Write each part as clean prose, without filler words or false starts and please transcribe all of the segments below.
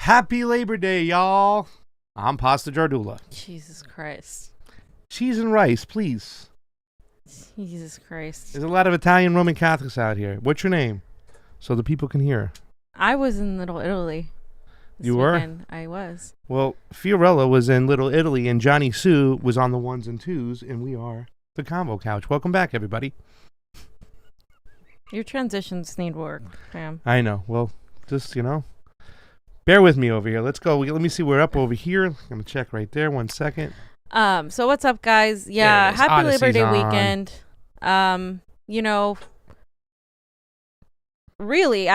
Happy Labor Day, y'all. I'm Pasta Jardula. Jesus Christ. Cheese and rice, please. Jesus Christ. There's a lot of Italian Roman Catholics out here. What's your name? So the people can hear. I was in Little Italy. You were? Weekend. I was. Well, Fiorella was in Little Italy, and Jonny Sue was on the ones and twos, and we are the Convo Couch. Welcome back, everybody. Your transitions need work, fam. I know. Well, just, bear with me over here. Let's go. Let me see. We're up over here. I'm going to check right there. 1 second. So what's up, guys? Yeah, happy Odyssey's Labor Day on. weekend. Really,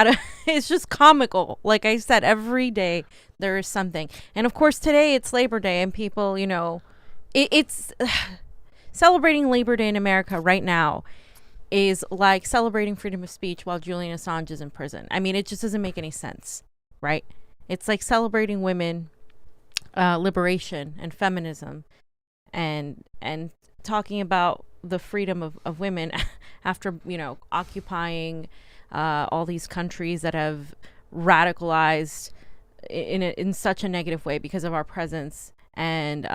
it's just comical. Like I said, every day there is something. And of course, today it's Labor Day, and people, it's celebrating Labor Day in America right now is like celebrating freedom of speech while Julian Assange is in prison. I mean, it just doesn't make any sense, right? It's like celebrating women, liberation and feminism, and talking about the freedom of women after, occupying all these countries that have radicalized in such a negative way because of our presence, and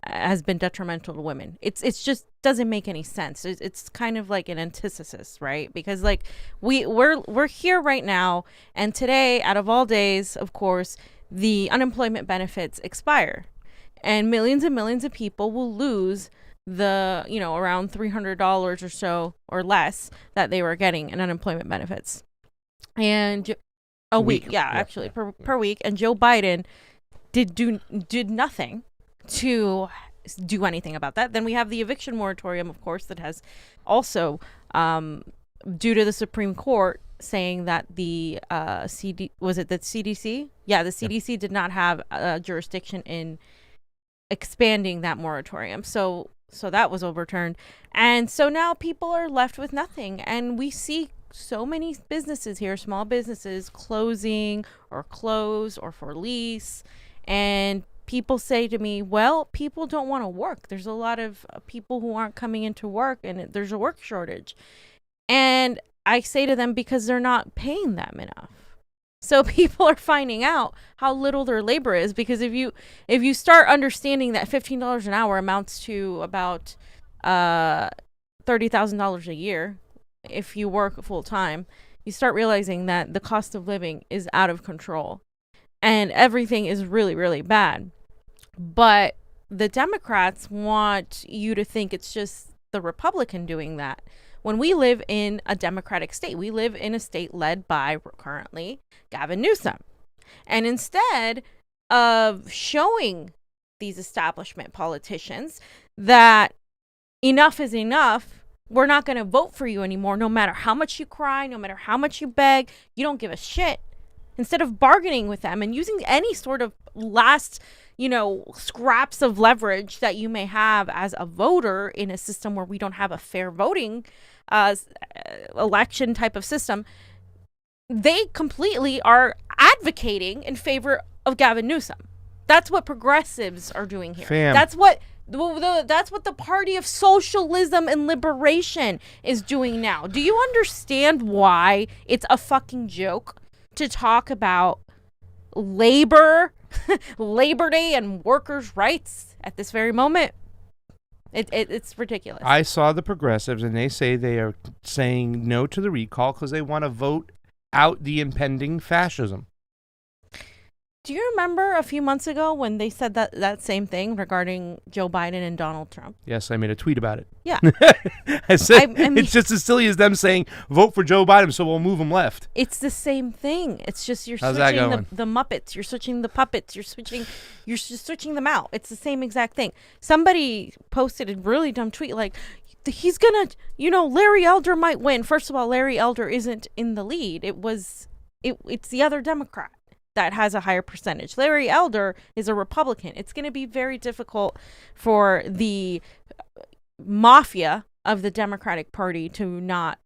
has been detrimental to women. It's just doesn't make any sense. It's kind of like an antithesis, right? Because like we're here right now, and today, out of all days, of course, the unemployment benefits expire, and millions of people will lose the around $300 or so or less that they were getting in unemployment benefits, and a week, actually per week. And Joe Biden did nothing to do anything about that. Then we have the eviction moratorium, of course, that has also due to the Supreme Court saying that the CDC? Yeah, the CDC did not have jurisdiction in expanding that moratorium. So that was overturned. And so now people are left with nothing. And we see so many businesses here, small businesses, closing or close or for lease. And people say to me, well, people don't want to work. There's a lot of people who aren't coming into work, and there's a work shortage. And I say to them, because they're not paying them enough. So people are finding out how little their labor is, because if you start understanding that $15 an hour amounts to about $30,000 a year if you work full time, you start realizing that the cost of living is out of control and everything is really, really bad. But the Democrats want you to think it's just the Republican doing that. When we live in a Democratic state, we live in a state led by currently Gavin Newsom. And instead of showing these establishment politicians that enough is enough, we're not going to vote for you anymore, no matter how much you cry, no matter how much you beg, you don't give a shit. Instead of bargaining with them and using any sort of last, scraps of leverage that you may have as a voter in a system where we don't have a fair voting election type of system, they completely are advocating in favor of Gavin Newsom. That's what progressives are doing here. Fam. That's what the Party of Socialism and Liberation is doing now. Do you understand why it's a fucking joke to talk about Labor Day and workers' rights at this very moment? It's ridiculous. I saw the progressives, and they say they are saying no to the recall because they want to vote out the impending fascism. Do you remember a few months ago when they said that same thing regarding Joe Biden and Donald Trump? Yes, I made a tweet about it. Yeah. I said I mean, it's just as silly as them saying, vote for Joe Biden so we'll move him left. It's the same thing. It's just you're How's that switching going? the Muppets. You're switching the puppets. You're just switching them out. It's the same exact thing. Somebody posted a really dumb tweet like, he's going to, Larry Elder might win. First of all, Larry Elder isn't in the lead. It's the other Democrat that has a higher percentage. Larry Elder is a Republican. It's going to be very difficult for the mafia of the Democratic Party to not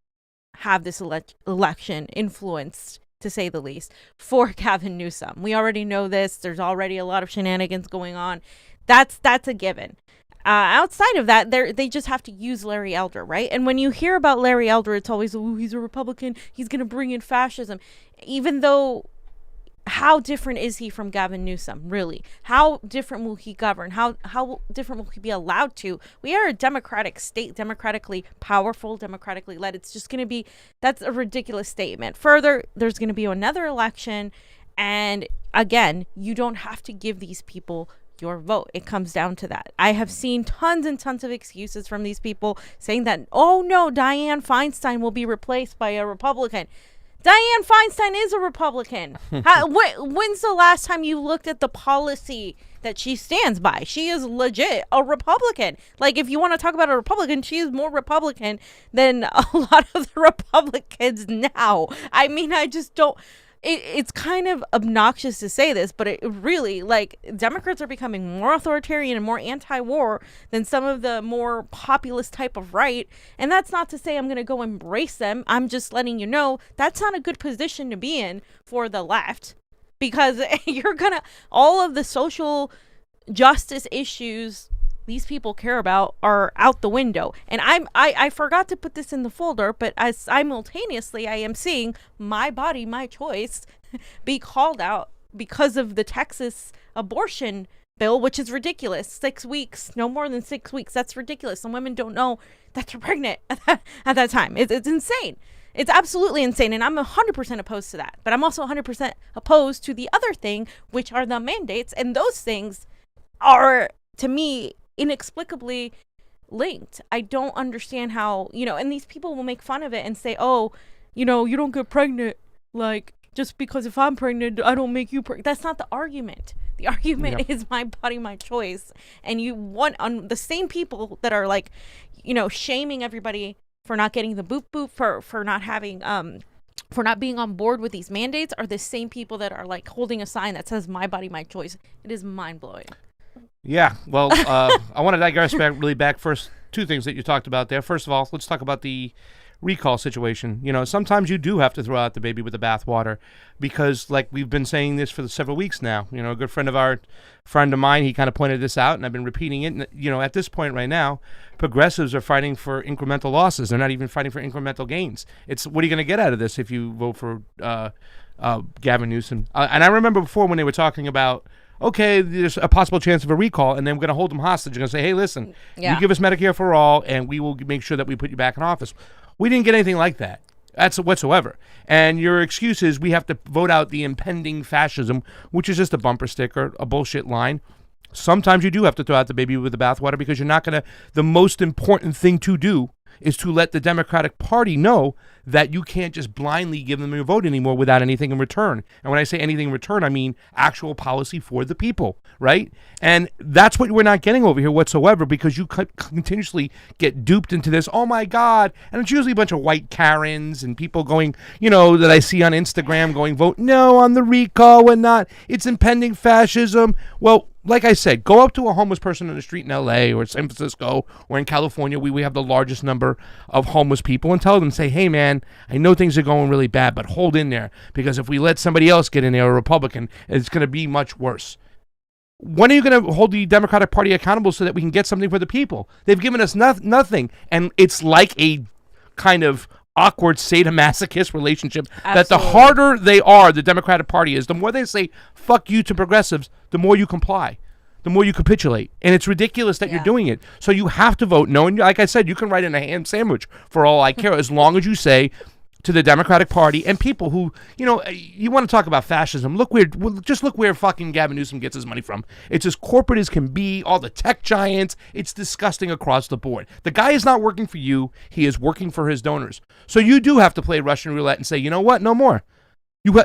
have this election influenced, to say the least, for Gavin Newsom. We already know this. There's already a lot of shenanigans going on. That's a given. Outside of that, they just have to use Larry Elder, right? And when you hear about Larry Elder, it's always, oh, he's a Republican. He's going to bring in fascism. Even though how different is he from Gavin Newsom, really? How different will he govern? How different will he be allowed to? We are a democratic state, democratically powerful, democratically led. It's just going to be, that's a ridiculous statement. Further, there's going to be another election. And again, you don't have to give these people your vote. It comes down to that. I have seen tons and tons of excuses from these people saying that, oh no, Dianne Feinstein will be replaced by a Republican. Dianne Feinstein is a Republican. When's the last time you looked at the policy that she stands by? She is legit a Republican. Like, if you want to talk about a Republican, she is more Republican than a lot of the Republicans now. I mean, I just don't... It's kind of obnoxious to say this, but it really, like, Democrats are becoming more authoritarian and more anti-war than some of the more populist type of right. And that's not to say I'm going to go embrace them. I'm just letting you know that's not a good position to be in for the left, because you're going to, all of the social justice issues these people care about are out the window. And I forgot to put this in the folder, but as simultaneously I am seeing My Body, My Choice be called out because of the Texas abortion bill, which is ridiculous. 6 weeks, no more than 6 weeks. That's ridiculous. Some women don't know that they're pregnant at that time. It's insane. It's absolutely insane. And I'm 100% opposed to that. But I'm also 100% opposed to the other thing, which are the mandates. And those things are, to me, inexplicably linked. I don't understand how, and these people will make fun of it and say, oh, you don't get pregnant, like, just because if I'm pregnant, I don't make you pregnant. That's not the argument. The argument is my body, my choice. And you want, on the same people that are like, shaming everybody for not getting the boop boop, for not having, for not being on board with these mandates, are the same people that are like holding a sign that says my body, my choice. It is mind blowing. Yeah, well, I want to digress back first. Two things that you talked about there. First of all, let's talk about the recall situation. Sometimes you do have to throw out the baby with the bathwater, because, like, we've been saying this for several weeks now. A good friend of mine, he kind of pointed this out, and I've been repeating it. And, at this point right now, progressives are fighting for incremental losses. They're not even fighting for incremental gains. It's, what are you going to get out of this if you vote for Gavin Newsom? And I remember before when they were talking about, okay, there's a possible chance of a recall, and then we're going to hold them hostage. We're going to say, hey, listen, you give us Medicare for all, and we will make sure that we put you back in office. We didn't get anything like that. That's whatsoever. And your excuse is we have to vote out the impending fascism, which is just a bumper sticker, a bullshit line. Sometimes you do have to throw out the baby with the bathwater, because you're not going to, the most important thing to do is to let the Democratic Party know that you can't just blindly give them your vote anymore without anything in return. And when I say anything in return, I mean actual policy for the people, right? And that's what we're not getting over here whatsoever, because you continuously get duped into this, oh my God. And it's usually a bunch of white Karens and people going, that I see on Instagram going, vote no on the recall and not, it's impending fascism. Well, like I said, go up to a homeless person on the street in L.A. or San Francisco or in California, we have the largest number of homeless people, and tell them, say, hey, man, I know things are going really bad, but hold in there, because if we let somebody else get in there, a Republican, it's going to be much worse. When are you going to hold the Democratic Party accountable so that we can get something for the people? They've given us nothing, and it's like a kind of awkward sadomasochist relationship. Absolutely. That the harder they are, the Democratic Party is, the more they say fuck you to progressives, the more you comply, the more you capitulate. And it's ridiculous that you're doing it. So you have to vote no. And like I said, you can write in a ham sandwich for all I care, as long as you say to the Democratic Party and people who, you want to talk about fascism. Look where fucking Gavin Newsom gets his money from. It's as corporate as can be, all the tech giants. It's disgusting across the board. The guy is not working for you. He is working for his donors. So you do have to play Russian roulette and say, you know what? No more.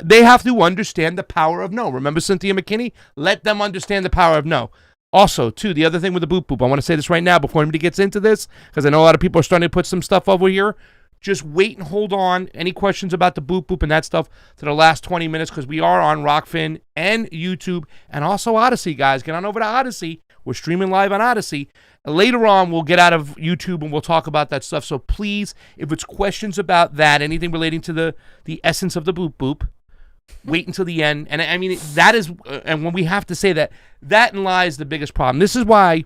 They have to understand the power of no. Remember Cynthia McKinney? Let them understand the power of no. Also, too, the other thing with the boop boop, I want to say this right now before anybody gets into this, because I know a lot of people are starting to put some stuff over here. Just wait and hold on. Any questions about the boop boop and that stuff to the last 20 minutes, because we are on Rokfin and YouTube and also Odyssey, guys. Get on over to Odyssey. We're streaming live on Odyssey. Later on, we'll get out of YouTube and we'll talk about that stuff. So please, if it's questions about that, anything relating to the essence of the boop boop, wait until the end. And I mean, that is, and when we have to say that, therein lies the biggest problem. This is why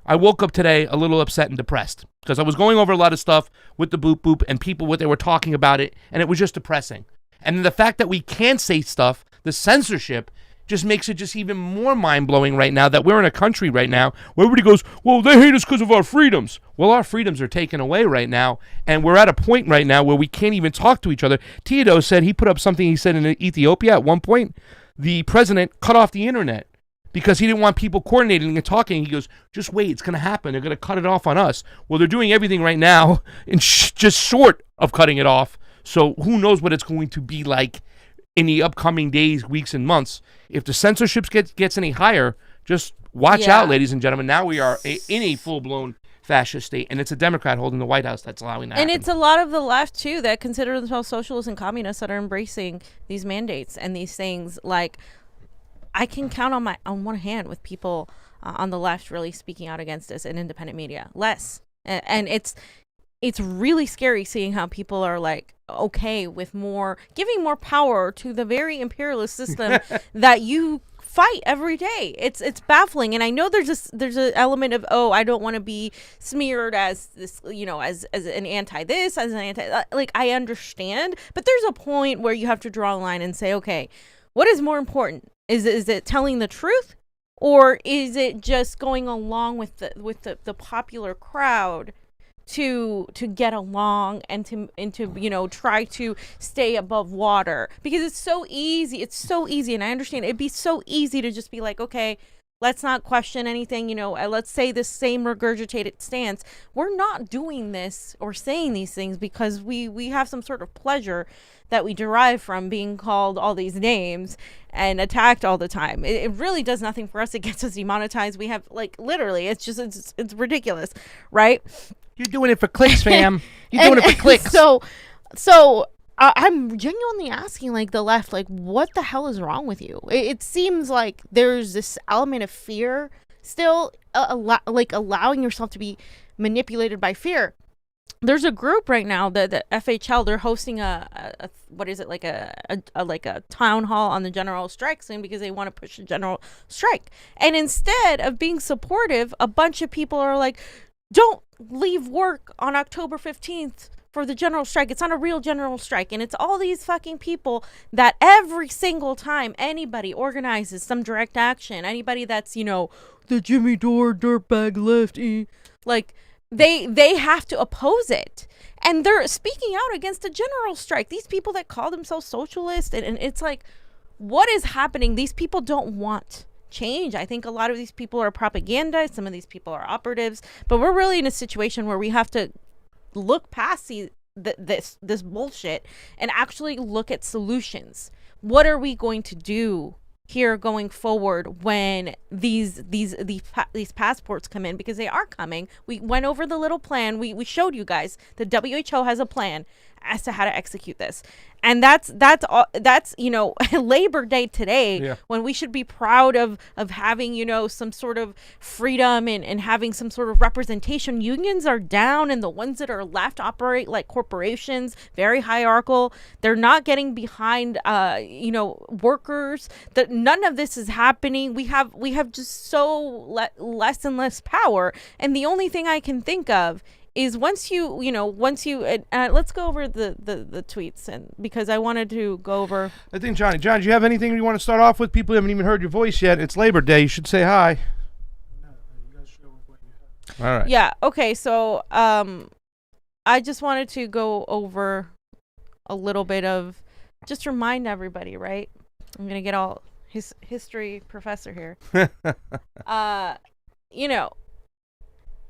I woke up today a little upset and depressed, because I was going over a lot of stuff with the boop boop and people, what they were talking about it, and it was just depressing. And the fact that we can't say stuff the censorship just makes it just even more mind-blowing right now that we're in a country right now where everybody goes, well, they hate us because of our freedoms. Well, our freedoms are taken away right now, and we're at a point right now where we can't even talk to each other. Theodore said, he put up something, he said in Ethiopia at one point, the president cut off the internet because he didn't want people coordinating and talking. He goes, just wait, it's going to happen. They're going to cut it off on us. Well, they're doing everything right now and just short of cutting it off. So who knows what it's going to be like in the upcoming days, weeks, and months. If the censorship gets any higher, just watch out, ladies and gentlemen. Now we are in a full-blown fascist state, and it's a Democrat holding the White House that's allowing that. And happen. it's a lot of the left, too, that consider themselves socialists and communists that are embracing these mandates and these things. Like, I can count on one hand with people on the left really speaking out against this in independent media. Less. And it's really scary seeing how people are like okay with giving more power to the very imperialist system that you fight every day. It's baffling. And I know there's an element of, I don't want to be smeared as this, as an anti this, as an anti, like, I understand, but there's a point where you have to draw a line and say, okay, what is more important? Is it telling the truth, or is it just going along with the popular crowd to get along and to try to stay above water? Because it's so easy, and I understand it'd be so easy to just be like, okay, let's not question anything, let's say the same regurgitated stance. We're not doing this or saying these things because we have some sort of pleasure that we derive from being called all these names and attacked all the time. It really does nothing for us. It gets us demonetized. We have, like, literally, it's ridiculous, right? You're doing it for clicks, fam. You're doing it for clicks. So I'm genuinely asking, like, the left, like, what the hell is wrong with you? It seems like there's this element of fear still, like allowing yourself to be manipulated by fear. There's a group right now, the FHL. They're hosting a what is it, like a town hall on the general strike soon because they want to push the general strike. And instead of being supportive, a bunch of people are like, don't leave work on October 15th for the general strike. It's not a real general strike. And it's all these fucking people that every single time anybody organizes some direct action, anybody that's, the Jimmy Dore dirtbag lefty, like, they have to oppose it. And they're speaking out against a general strike. These people that call themselves socialists, and it's like, what is happening? These people don't want change. I think a lot of these people are propaganda. Some of these people are operatives. But we're really in a situation where we have to look past this bullshit and actually look at solutions. What are we going to do here going forward when these passports come in? Because they are coming. We went over the little plan. We showed you guys. The WHO has a plan as to how to execute this. And that's Labor Day today, when we should be proud of having, some sort of freedom and having some sort of representation. Unions are down, and the ones that are left operate like corporations, very hierarchical. They're not getting behind, workers. That none of this is happening. We have just so less and less power. And the only thing I can think of is once you let's go over the tweets, and because I wanted to go over. I think John, do you have anything you want to start off with? People haven't even heard your voice yet. It's Labor Day. You should say hi. No, you guys show what you have. All right. Yeah. Okay. So I just wanted to go over a little bit of, just remind everybody, right? I'm gonna get all his history professor here.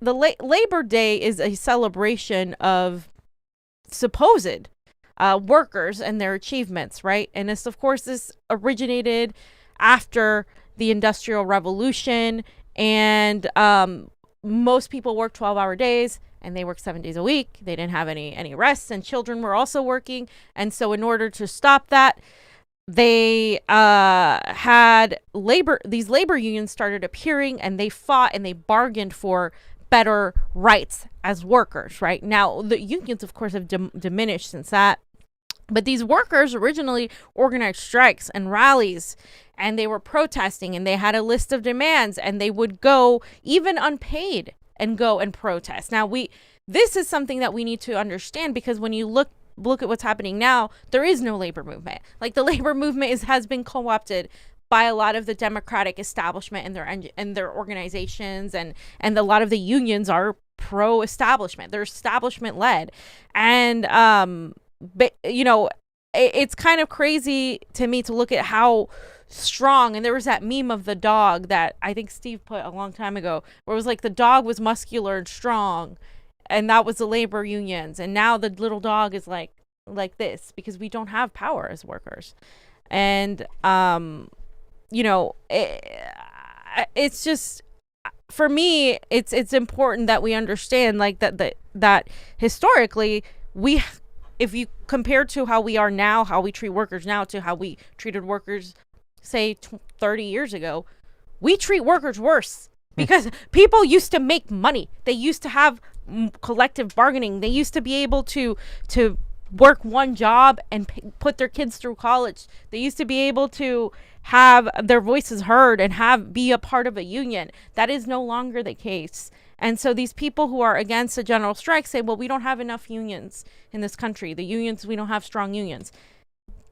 The Labor Day is a celebration of supposed workers and their achievements, right? And this originated after the Industrial Revolution, and most people worked 12-hour days, and they worked 7 days a week. They didn't have any rest, and children were also working. And so in order to stop that, they had these labor unions started appearing, and they fought and they bargained for better rights as workers. Right now, the unions, of course, have diminished since that. But these workers originally organized strikes and rallies, and they were protesting, and they had a list of demands, and they would go even unpaid and go and protest. Now, this is something that we need to understand, because when you look look at what's happening now, there is no labor movement. Like, the labor movement has been co-opted by a lot of the Democratic establishment and their organizations, and a lot of the unions are pro-establishment. They're establishment led, and but it's kind of crazy to me to look at how strong. And there was that meme of the dog that I think Steve put a long time ago, where it was like the dog was muscular and strong, and that was the labor unions, and now the little dog is like this because we don't have power as workers. And it's just, for me, it's important that we understand, like, that historically, if you compare to how we are now, how we treat workers now to how we treated workers, say 30 years ago, we treat workers worse because people used to make money. They used to have collective bargaining. They used to be able to work one job and put their kids through college. They used to be able to have their voices heard and be a part of a union. That is no longer the case. And so these people who are against a general strike say, well, we don't have enough unions in this country. We don't have strong unions.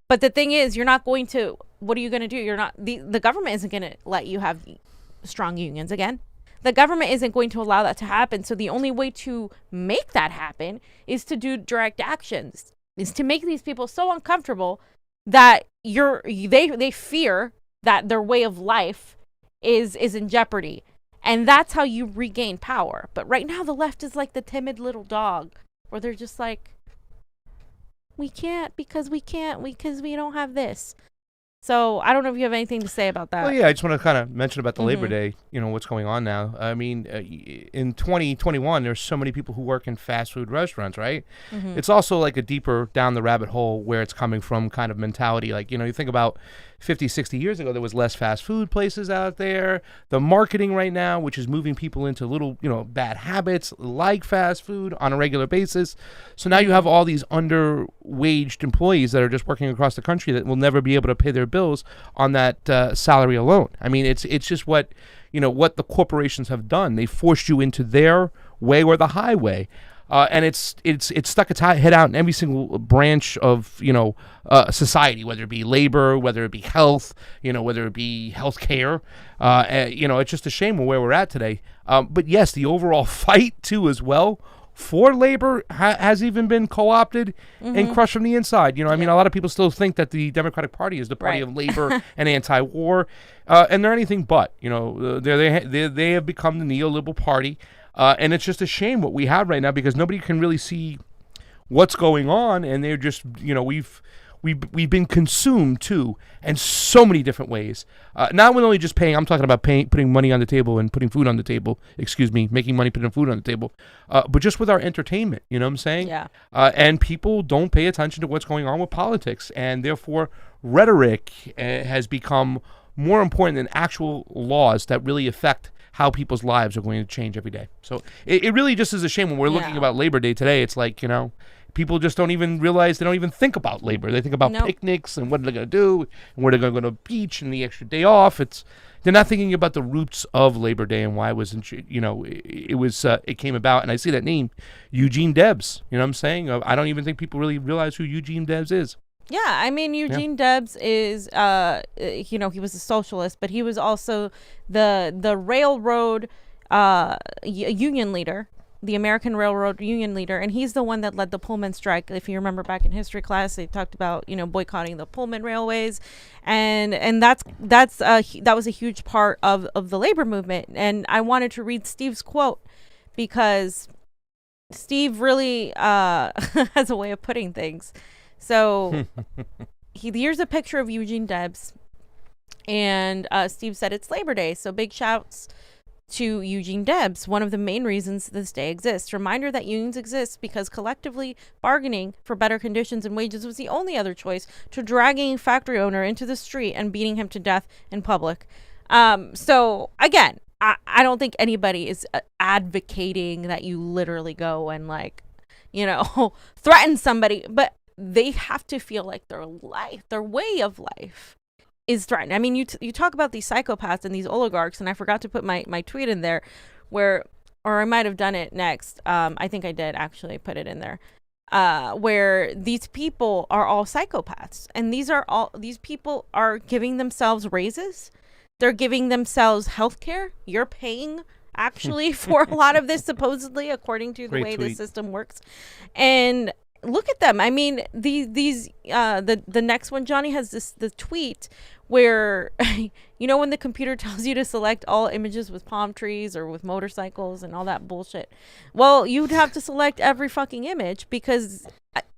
But the thing is, what are you going to do? The government isn't going to let you have strong unions again. The government isn't going to allow that to happen. So the only way to make that happen is to do direct actions, is to make these people so uncomfortable that they fear that their way of life is in jeopardy. And that's how you regain power. But right now the left is like the timid little dog, where they're just like, we can't because we don't have this. So I don't know if you have anything to say about that. Well, yeah, I just want to kind of mention about the Labor Day, what's going on now. I mean, in 2021, there's so many people who work in fast food restaurants, right? Mm-hmm. It's also like a deeper down the rabbit hole where it's coming from kind of mentality. Like, you think about 50, 60 years ago, there was less fast food places out there. The marketing right now, which is moving people into little, bad habits like fast food on a regular basis. So now you have all these underwaged employees that are just working across the country that will never be able to pay their bills on that salary alone. I mean, it's just what the corporations have done. They forced you into their way or the highway. And it's stuck its head out in every single branch of society, whether it be labor, whether it be health, whether it be healthcare. It's just a shame where we're at today. But yes, the overall fight too as well for labor has even been co-opted and crushed from the inside. I mean, a lot of people still think that the Democratic Party is the party of labor and anti-war, and they're anything but. They have become the neoliberal party. And it's just a shame what we have right now because nobody can really see what's going on, and they're just, we've been consumed too in so many different ways. Not with only just paying. I'm talking about putting money on the table and putting food on the table. Making money, putting food on the table. But just with our entertainment, you know what I'm saying? Yeah. And people don't pay attention to what's going on with politics, and therefore rhetoric has become more important than actual laws that really affect how people's lives are going to change every day. So it really just is a shame when we're looking about Labor Day today. It's like, people just don't even realize, they don't even think about labor. They think about picnics and what they're going to do and where they're going to go to the beach and the extra day off. They're not thinking about the roots of Labor Day and why it was, it came about. And I see that name, Eugene Debs. You know what I'm saying? I don't even think people really realize who Eugene Debs is. Yeah, I mean, Eugene Debs is, he was a socialist, but he was also the railroad union leader, the American Railroad Union leader, and he's the one that led the Pullman strike. If you remember back in history class, they talked about boycotting the Pullman railways, and that was a huge part of the labor movement. And I wanted to read Steve's quote because Steve really has a way of putting things. So here's a picture of Eugene Debs, and Steve said it's Labor Day, so big shouts to Eugene Debs, one of the main reasons this day exists. Reminder that unions exist because collectively bargaining for better conditions and wages was the only other choice to dragging a factory owner into the street and beating him to death in public. So again, I don't think anybody is advocating that you literally go and threaten somebody, but they have to feel like their way of life is threatened. I mean, you talk about these psychopaths and these oligarchs, and I forgot to put my tweet in there or I might have done it next. I think I did actually put it in there. where these people are all psychopaths, and these people are giving themselves raises. They're giving themselves health care. You're paying actually for a lot of this, supposedly, according to the Great way tweet. the system works. And look at them. I mean, the next one, Johnny has the tweet where when the computer tells you to select all images with palm trees or with motorcycles and all that bullshit. Well, you'd have to select every fucking image, because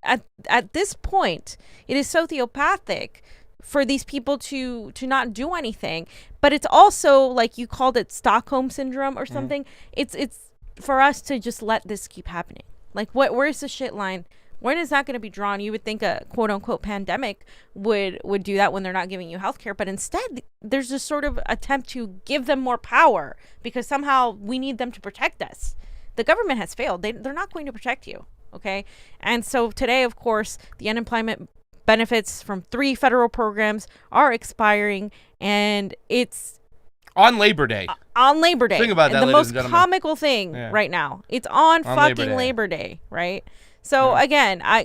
at this point it is sociopathic for these people to not do anything. But it's also, like you called it, Stockholm syndrome or something. It's for us to just let this keep happening. Like, where's the shit line? When is that going to be drawn? You would think a quote unquote pandemic would do that when they're not giving you health care. But instead, there's this sort of attempt to give them more power because somehow we need them to protect us. The government has failed. They're not going to protect you. Okay. And so today, of course, the unemployment benefits from 3 federal programs are expiring, and it's On Labor Day. on Labor Day. Think about that, The ladies most and gentlemen. comical thing right now. It's on Labor fucking Day. Labor Day, right? So again, I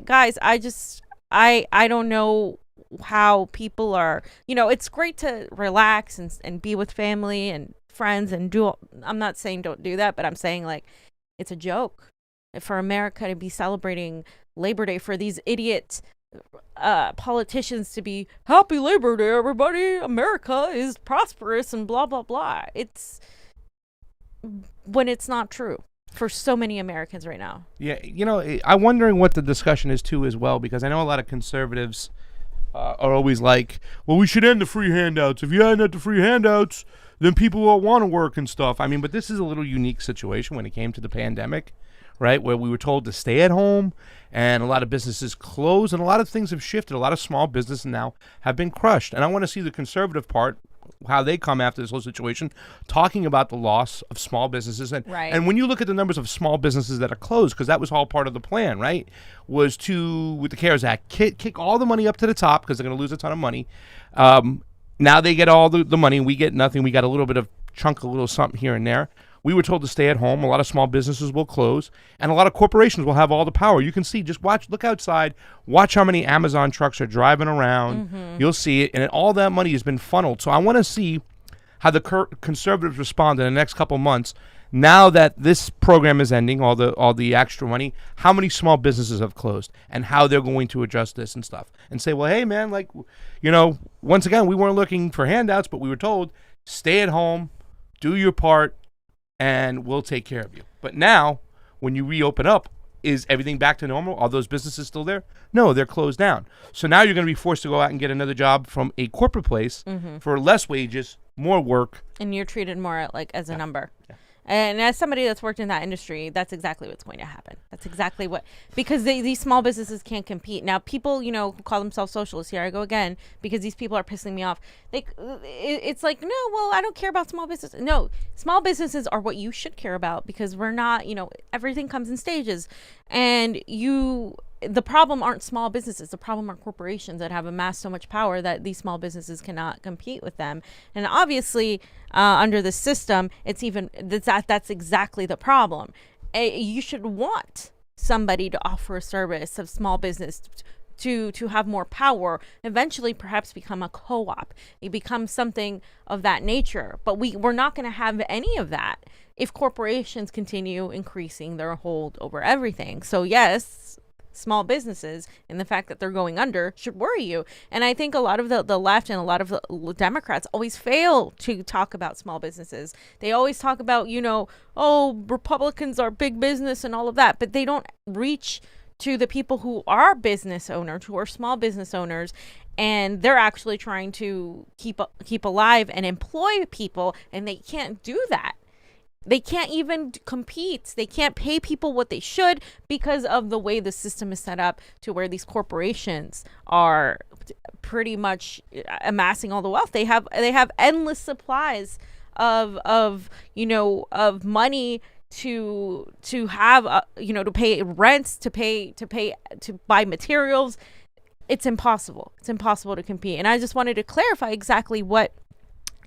don't know how people are, it's great to relax and be with family and friends and I'm not saying don't do that, but I'm saying, like, it's a joke for America to be celebrating Labor Day, for these idiot politicians to be happy Labor Day, everybody, America is prosperous and blah blah blah. It's when it's not true for so many Americans right now. Yeah, I'm wondering what the discussion is too as well, because I know a lot of conservatives are always like, well, we should end the free handouts. If you end the free handouts, then people won't want to work and stuff. I mean, but this is a little unique situation when it came to the pandemic, right, where we were told to stay at home, and a lot of businesses closed, and a lot of things have shifted. A lot of small businesses now have been crushed. And I want to see the conservative part, how they come after this whole situation, talking about the loss of small businesses. And when you look at the numbers of small businesses that are closed, because that was all part of the plan, right, was to, with the CARES Act, kick all the money up to the top, because they're going to lose a ton of money. Now they get all the money, and we get nothing. We got a little bit of chunk, a little something here and there. We were told to stay at home. A lot of small businesses will close, and a lot of corporations will have all the power. You can see, just look outside, watch how many Amazon trucks are driving around. You'll see it, and all that money has been funneled. So I want to see how the conservatives respond in the next couple months. Now that this program is ending, all the extra money, how many small businesses have closed, and how they're going to adjust this and stuff, and say, well, hey, man, like, once again, we weren't looking for handouts, but we were told, stay at home, do your part, and we'll take care of you. But now, when you reopen up, is everything back to normal? Are those businesses still there? No, they're closed down. So now you're going to be forced to go out and get another job from a corporate place for less wages, more work. And you're treated more like as a number. Yeah. And as somebody that's worked in that industry, that's exactly what's going to happen. That's exactly because these small businesses can't compete. Now, people, who call themselves socialists, here I go again, because these people are pissing me off. It's like, no, well, I don't care about small businesses. No, small businesses are what you should care about, because we're not, everything comes in stages. And the problem aren't small businesses. The problem are corporations that have amassed so much power that these small businesses cannot compete with them. And obviously, under the system, that's exactly the problem. You should want somebody to offer a service of small business to have more power, eventually perhaps become a co-op. It becomes something of that nature. But we're not going to have any of that if corporations continue increasing their hold over everything. So yes, small businesses and the fact that they're going under should worry you. And I think a lot of the left and a lot of the Democrats always fail to talk about small businesses. They always talk about, Republicans are big business and all of that, but they don't reach to the people who are business owners, who are small business owners, and they're actually trying to keep alive and employ people, and they can't do that. They can't even compete. They can't pay people what they should because of the way the system is set up, to where these corporations are pretty much amassing all the wealth. They have endless supplies of money to have to pay rents, to buy materials. It's impossible. It's impossible to compete. And I just wanted to clarify exactly what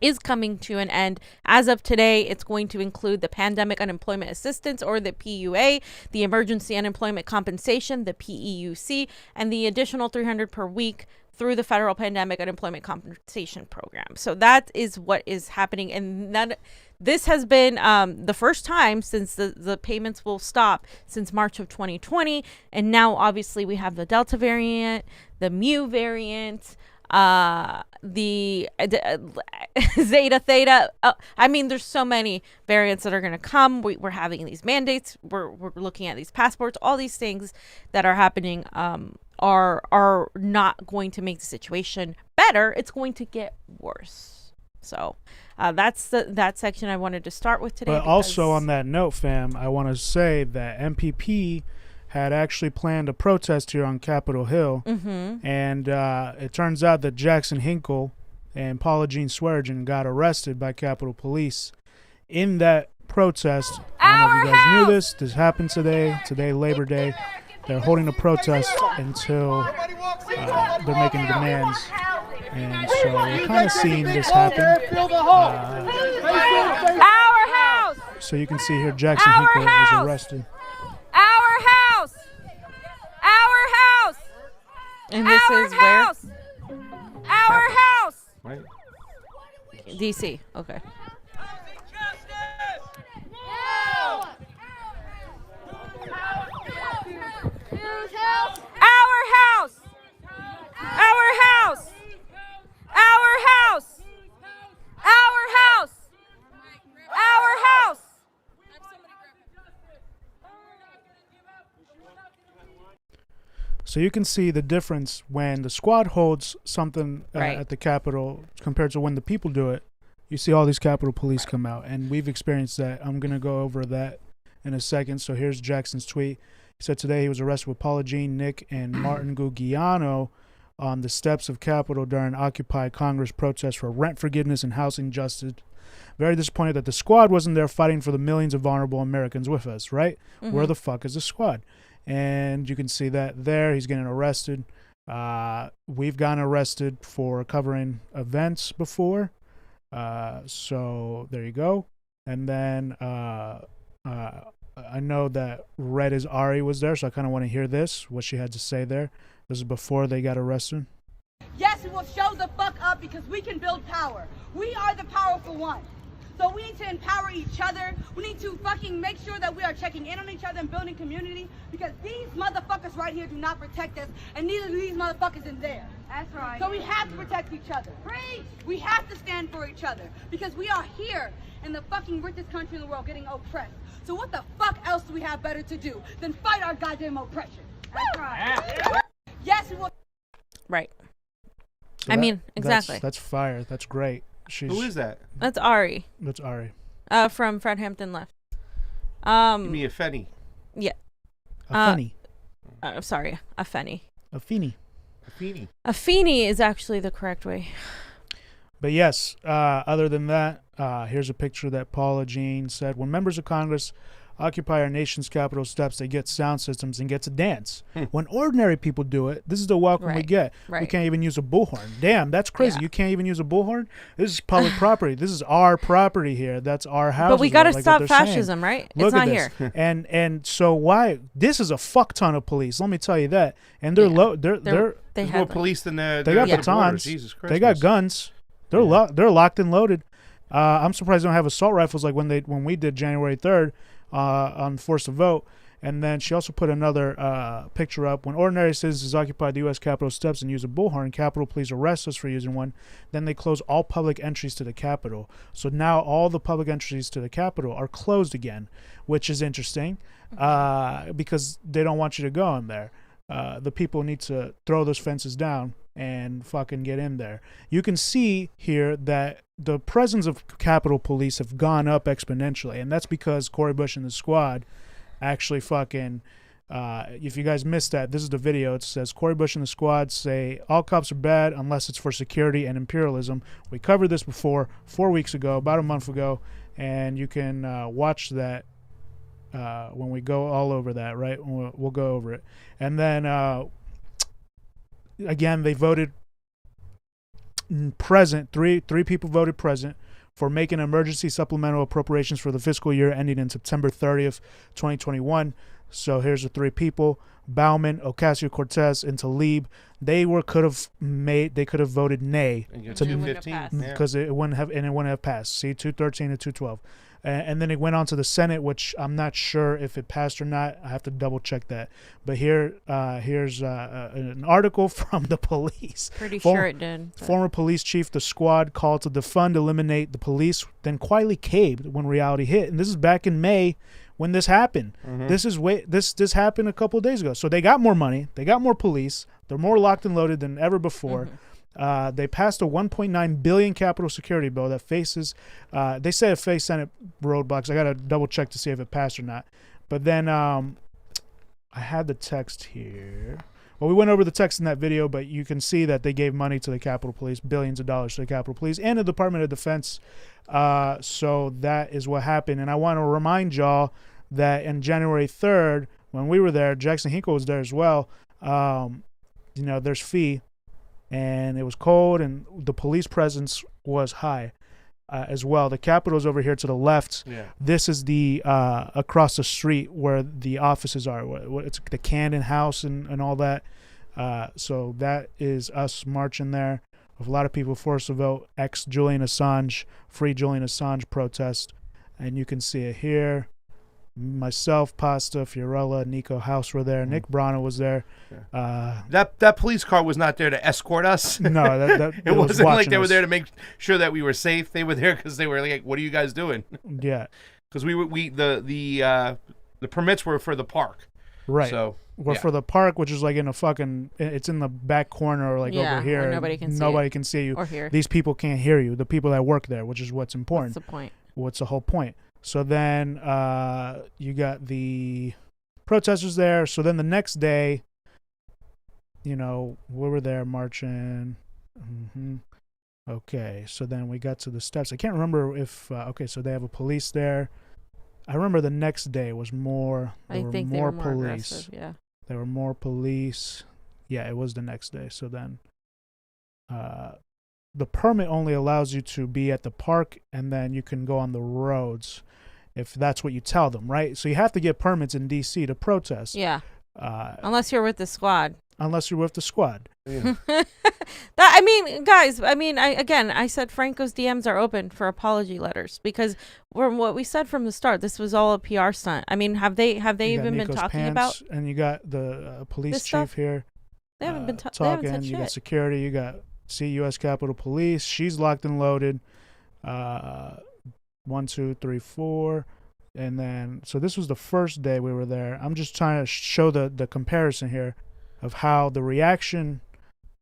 is coming to an end. As of today, it's going to include the Pandemic Unemployment Assistance, or the PUA, the Emergency Unemployment Compensation, the PEUC, and the additional $300 per week through the Federal Pandemic Unemployment Compensation Program. So that is what is happening. And this has been the first time since the payments will stop since March of 2020. And now, obviously, we have the Delta variant, the Mu variant, the Zeta, Theta. I mean, there's so many variants that are going to come. We're having these mandates. We're looking at these passports. All these things that are happening are not going to make the situation better. It's going to get worse. So that's that section I wanted to start with today. But also on that note, fam, I want to say that MPP had actually planned a protest here on Capitol Hill, and it turns out that Jackson Hinkle and Paula Jean Swearengin got arrested by Capitol Police in that protest. I don't know if you guys knew this. This happened today, Labor Day. They're holding a protest until they're making demands. And so we're kind of seeing this happen. Our house! So you can see here Jackson Hinkle was arrested. Our house! Our house! And this Our is house! Our house! Right. where? DC. Okay. Our house! Our house! Our house! Our house! Our house! So you can see the difference when the squad holds something Right. at the Capitol compared to when the people do it. You see all these Capitol Police come out, and we've experienced that. I'm going to go over that in a second. So here's Jackson's tweet. He said today he was arrested with Paula Jean, Nick, and Martin Gugliano on the steps of Capitol during Occupy Congress protests for rent forgiveness and housing justice. Very disappointed that the squad wasn't there fighting for the millions of vulnerable Americans with us, right? Where the fuck is the squad? And you can see that there. He's getting arrested. We've gotten arrested for covering events before. So there you go. And then I know that Red is Ari was there, so I kind of want to hear this, what she had to say there. This is before they got arrested. Yes, we will show the fuck up because we can build power. We are the powerful one. So we need to empower each other. We need to fucking make sure that we are checking in on each other and building community, because these motherfuckers right here do not protect us, and neither do these motherfuckers in there. That's right. So we have to protect each other. Preach! We have to stand for each other because we are here in the fucking richest country in the world getting oppressed. So what the fuck else do we have better to do than fight our goddamn oppression? That's right. Yes, we will. Right. So I mean, exactly. That's fire. That's great. Who is that? That's Ari. That's Ari. From Fred Hampton Left. Give me a Fenny. Yeah. Afeni. Sorry, Afeni. Afeni. A Feeny. Afeni is actually the correct way. But yes, other than that, here's a picture that Paula Jean said. When members of Congress occupy our nation's Capitol steps, they get sound systems and get to dance. When ordinary people do it, this is the welcome we Right, get. We right. can't even use a bullhorn. Damn, that's crazy. Yeah. You can't even use a bullhorn? This is public property. This is our property here. That's our house. But we got to stop fascism, right? Look it's not at this. here. And so why? This is a fuck ton of police. Let me tell you that. And they're Yeah. low. They There's more have police than there. They got there are borders. batons. Jesus Christ. They got guns. They're they're locked and loaded. I'm surprised they don't have assault rifles like when we did January 3rd on Force to Vote. And then she also put another picture up. When ordinary citizens occupy the U.S. Capitol steps and use a bullhorn, Capitol Police arrest us for using one. Then they close all public entries to the Capitol. So now all the public entries to the Capitol are closed again, which is interesting because they don't want you to go in there. The people need to throw those fences down and fucking get in there. You can see here that the presence of Capitol Police have gone up exponentially, and that's because Cori Bush and the squad actually fucking, if you guys missed that, this is the video. It says Cori Bush and the squad say all cops are bad unless it's for security and imperialism. We covered this before 4 weeks ago, about a month ago, and you can watch that when we go all over that, right? We'll go over it. And then again, they voted present. Three people voted present for making emergency supplemental appropriations for the fiscal year ending in September 30th, 2021. So here's the 3 people: Bauman, Ocasio-Cortez, and Tlaib. They could have voted nay And To- 215. because it wouldn't have passed. See, 213 and 212. And then it went on to the Senate, which I'm not sure if it passed or not. I have to double check that. But here's an article from the police. Pretty sure it did. but- Former police chief, the squad called to defund, eliminate the police, then quietly caved when reality hit. And this is back in May when this happened. This happened a couple of days ago. So they got more money. They got more police. They're more locked and loaded than ever before. They passed a $1.9 billion capital security bill that faces, they say it faced Senate roadblocks. I got to double check to see if it passed or not. But then I had the text here. Well, we went over the text in that video, but you can see that they gave money to the Capitol Police, billions of dollars to the Capitol Police and the Department of Defense. So that is what happened. And I want to remind y'all that on January 3rd, when we were there, Jackson Hinkle was there as well. There's fee. And it was cold, and the police presence was high as well. The Capitol's over here to the left. Yeah. This is the across the street where the offices are. It's the Camden House and all that. So that is us marching there with a lot of people forced to vote. Julian Assange, free Julian Assange protest. And you can see it here. Myself, Pasta, Fiorella, Niko House were there. Nick Brana was there. That police car was not there to escort us. No, that it wasn't like they were us. there to make sure that we were safe. They were there because they were like, "What are you guys doing?" Yeah, Because the permits were for the park. right. So We're for the park, which is like in a fucking, it's in the back corner or like Yeah, over here. where nobody can see Nobody it. can see you. Or here. These people can't hear you. The people that work there, which is what's important. What's the point? What's the whole point? So then you got the protesters there. So then the next day, we were there marching. Okay, so then we got to the steps. I can't remember if, so they have a police there. I remember the next day was more, I think more they were more police. aggressive, yeah. There were more police. Yeah, it was the next day. So then the permit only allows you to be at the park, and then you can go on the roads if that's what you tell them, right? So you have to get permits in D.C. to protest. Yeah. Unless you're with the squad. Unless you're with the squad. yeah. Guys, I said Franco's DMs are open for apology letters because from what we said from the start, this was all a PR stunt. I mean, have they You got even been Niko's talking pants, about? and you got the police this chief stuff? here. They haven't been they talking. haven't said You got shit. security. You got U.S. Capitol Police. She's locked and loaded. 1, 2, 3, 4. And then, so this was the first day we were there. I'm just trying to show the comparison here of how the reaction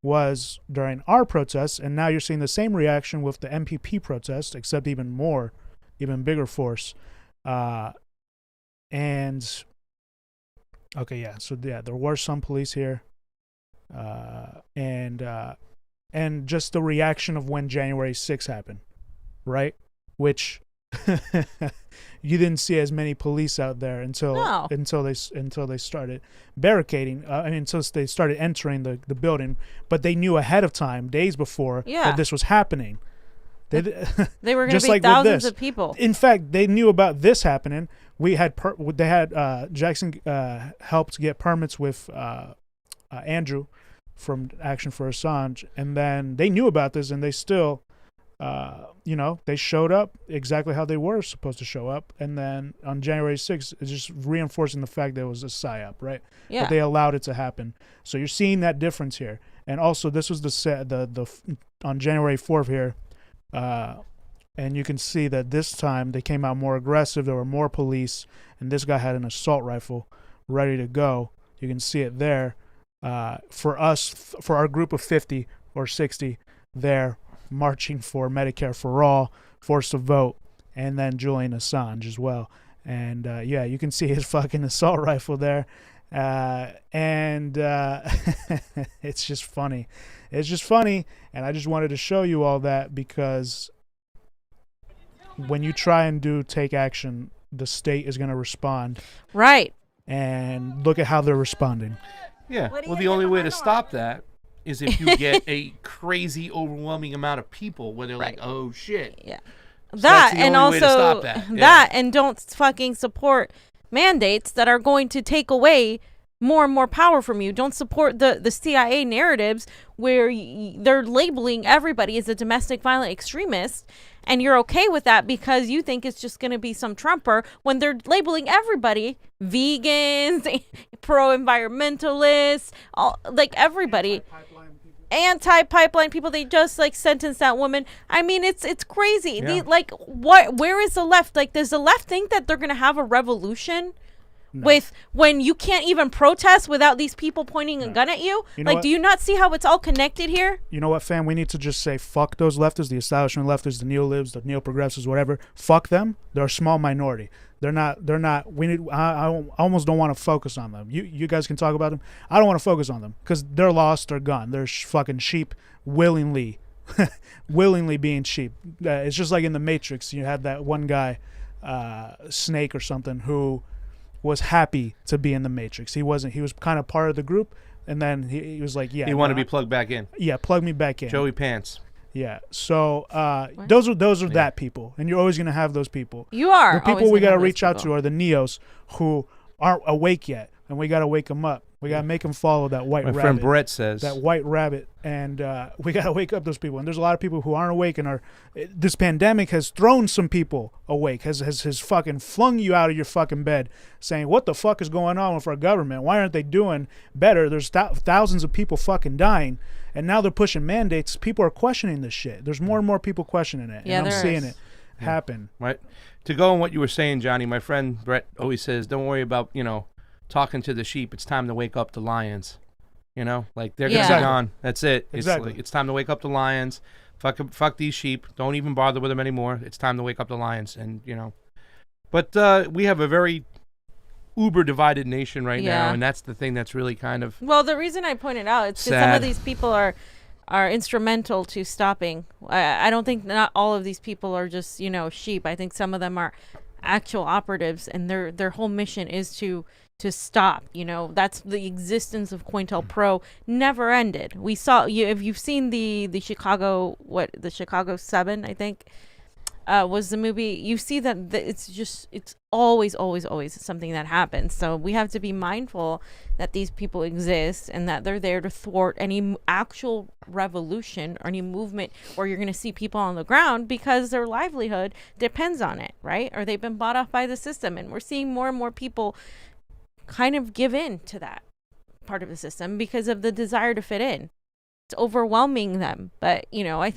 was during our protests, and now you're seeing the same reaction with the MPP protest, except even bigger force. And okay, yeah. So yeah, there were some police here, and just the reaction of when January 6th happened, right? Which you didn't see as many police out there until they started barricading. Until they started entering the building, but they knew ahead of time, days before, that this was happening. They were going to just be like with thousands this. of people. In fact, they knew about this happening. Jackson helped get permits with Andrew from Action for Assange, and then they knew about this, and they still. They showed up exactly how they were supposed to show up. And then on January 6th, it's just reinforcing the fact that it was a psyop, right? Yeah. But they allowed it to happen. So you're seeing that difference here. And also, this was on January 4th here. And you can see that this time they came out more aggressive. There were more police. And this guy had an assault rifle ready to go. You can see it there. For our group of 50 or 60 there, marching for Medicare for All, forced to vote, and then Julian Assange as well. And you can see his fucking assault rifle there. And it's just funny. It's just funny, and I just wanted to show you all that because when you try and take action, the state is going to respond. Right. And look at how they're responding. Yeah. Well, the only way to stop that is if you get a crazy, overwhelming amount of people where they're Right. like, "Oh shit." Yeah. So That that's the and only way to also stop that. that and don't fucking support mandates that are going to take away more and more power from you. Don't support the CIA narratives where they're labeling everybody as a domestic violent extremist, and you're okay with that because you think it's just going to be some Trumper when they're labeling everybody vegans, pro-environmentalists, like everybody. Anti-pipeline people. They just like sentenced that woman. I mean, it's crazy. Yeah. Like, what? Where is the left? Like, does the left think that they're gonna have a revolution with when you can't even protest without these people pointing a gun at you? You know Like, what? do you not see how it's all connected here? You know what, fam? We need to just say fuck those leftists, the establishment leftists, the neo-libs, the neo-progressives, whatever. Fuck them. They're a small minority. They're not. We need. I almost don't want to focus on them. You guys can talk about them. I don't want to focus on them because they're lost. They're gone. They're fucking sheep willingly, willingly being sheep. It's just like in the Matrix. You had that one guy, Snake or something, who was happy to be in the Matrix. He wasn't. He was kind of part of the group, and then he was like, yeah. You want to be plugged back in. Yeah, plug me back in. Joey Pants. Yeah. So those are that people, and you're always gonna have those people. You are. The people always we gonna gotta have those reach out to people. are the neos who aren't awake yet, and we gotta wake them up. We gotta make them follow that white My rabbit. friend Brett says. That white rabbit, and we gotta wake up those people. And there's a lot of people who aren't awake, and this pandemic has thrown some people awake. Has fucking flung you out of your fucking bed, saying, "What the fuck is going on with our government? Why aren't they doing better? There's thousands of people fucking dying, and now they're pushing mandates. People are questioning this shit. There's more and more people questioning it, Yeah, and I'm there seeing is. it happen. Right. To go on what you were saying, Johnny, my friend Brett always says, "Don't worry about talking to the sheep. It's time to wake up the lions." Like they're gonna Yeah. be gone. That's it. Exactly. It's time to wake up the lions. Fuck these sheep. Don't even bother with them anymore. It's time to wake up the lions. And but we have a very uber divided nation right now, Yeah. and that's the thing that's really kind of Well, the reason I pointed out it's 'cause some sad. of these people are instrumental to stopping. I don't think not all of these people are just sheep. I think some of them are actual operatives, and their whole mission is to stop. That's the existence of COINTELPRO never ended. We saw if you've seen the Chicago the Chicago 7, I think. Was the movie, you see that it's always something that happens. So we have to be mindful that these people exist and that they're there to thwart any actual revolution or any movement where you're going to see people on the ground because their livelihood depends on it, right? Or they've been bought off by the system, and we're seeing more and more people kind of give in to that part of the system because of the desire to fit in. It's overwhelming them. But I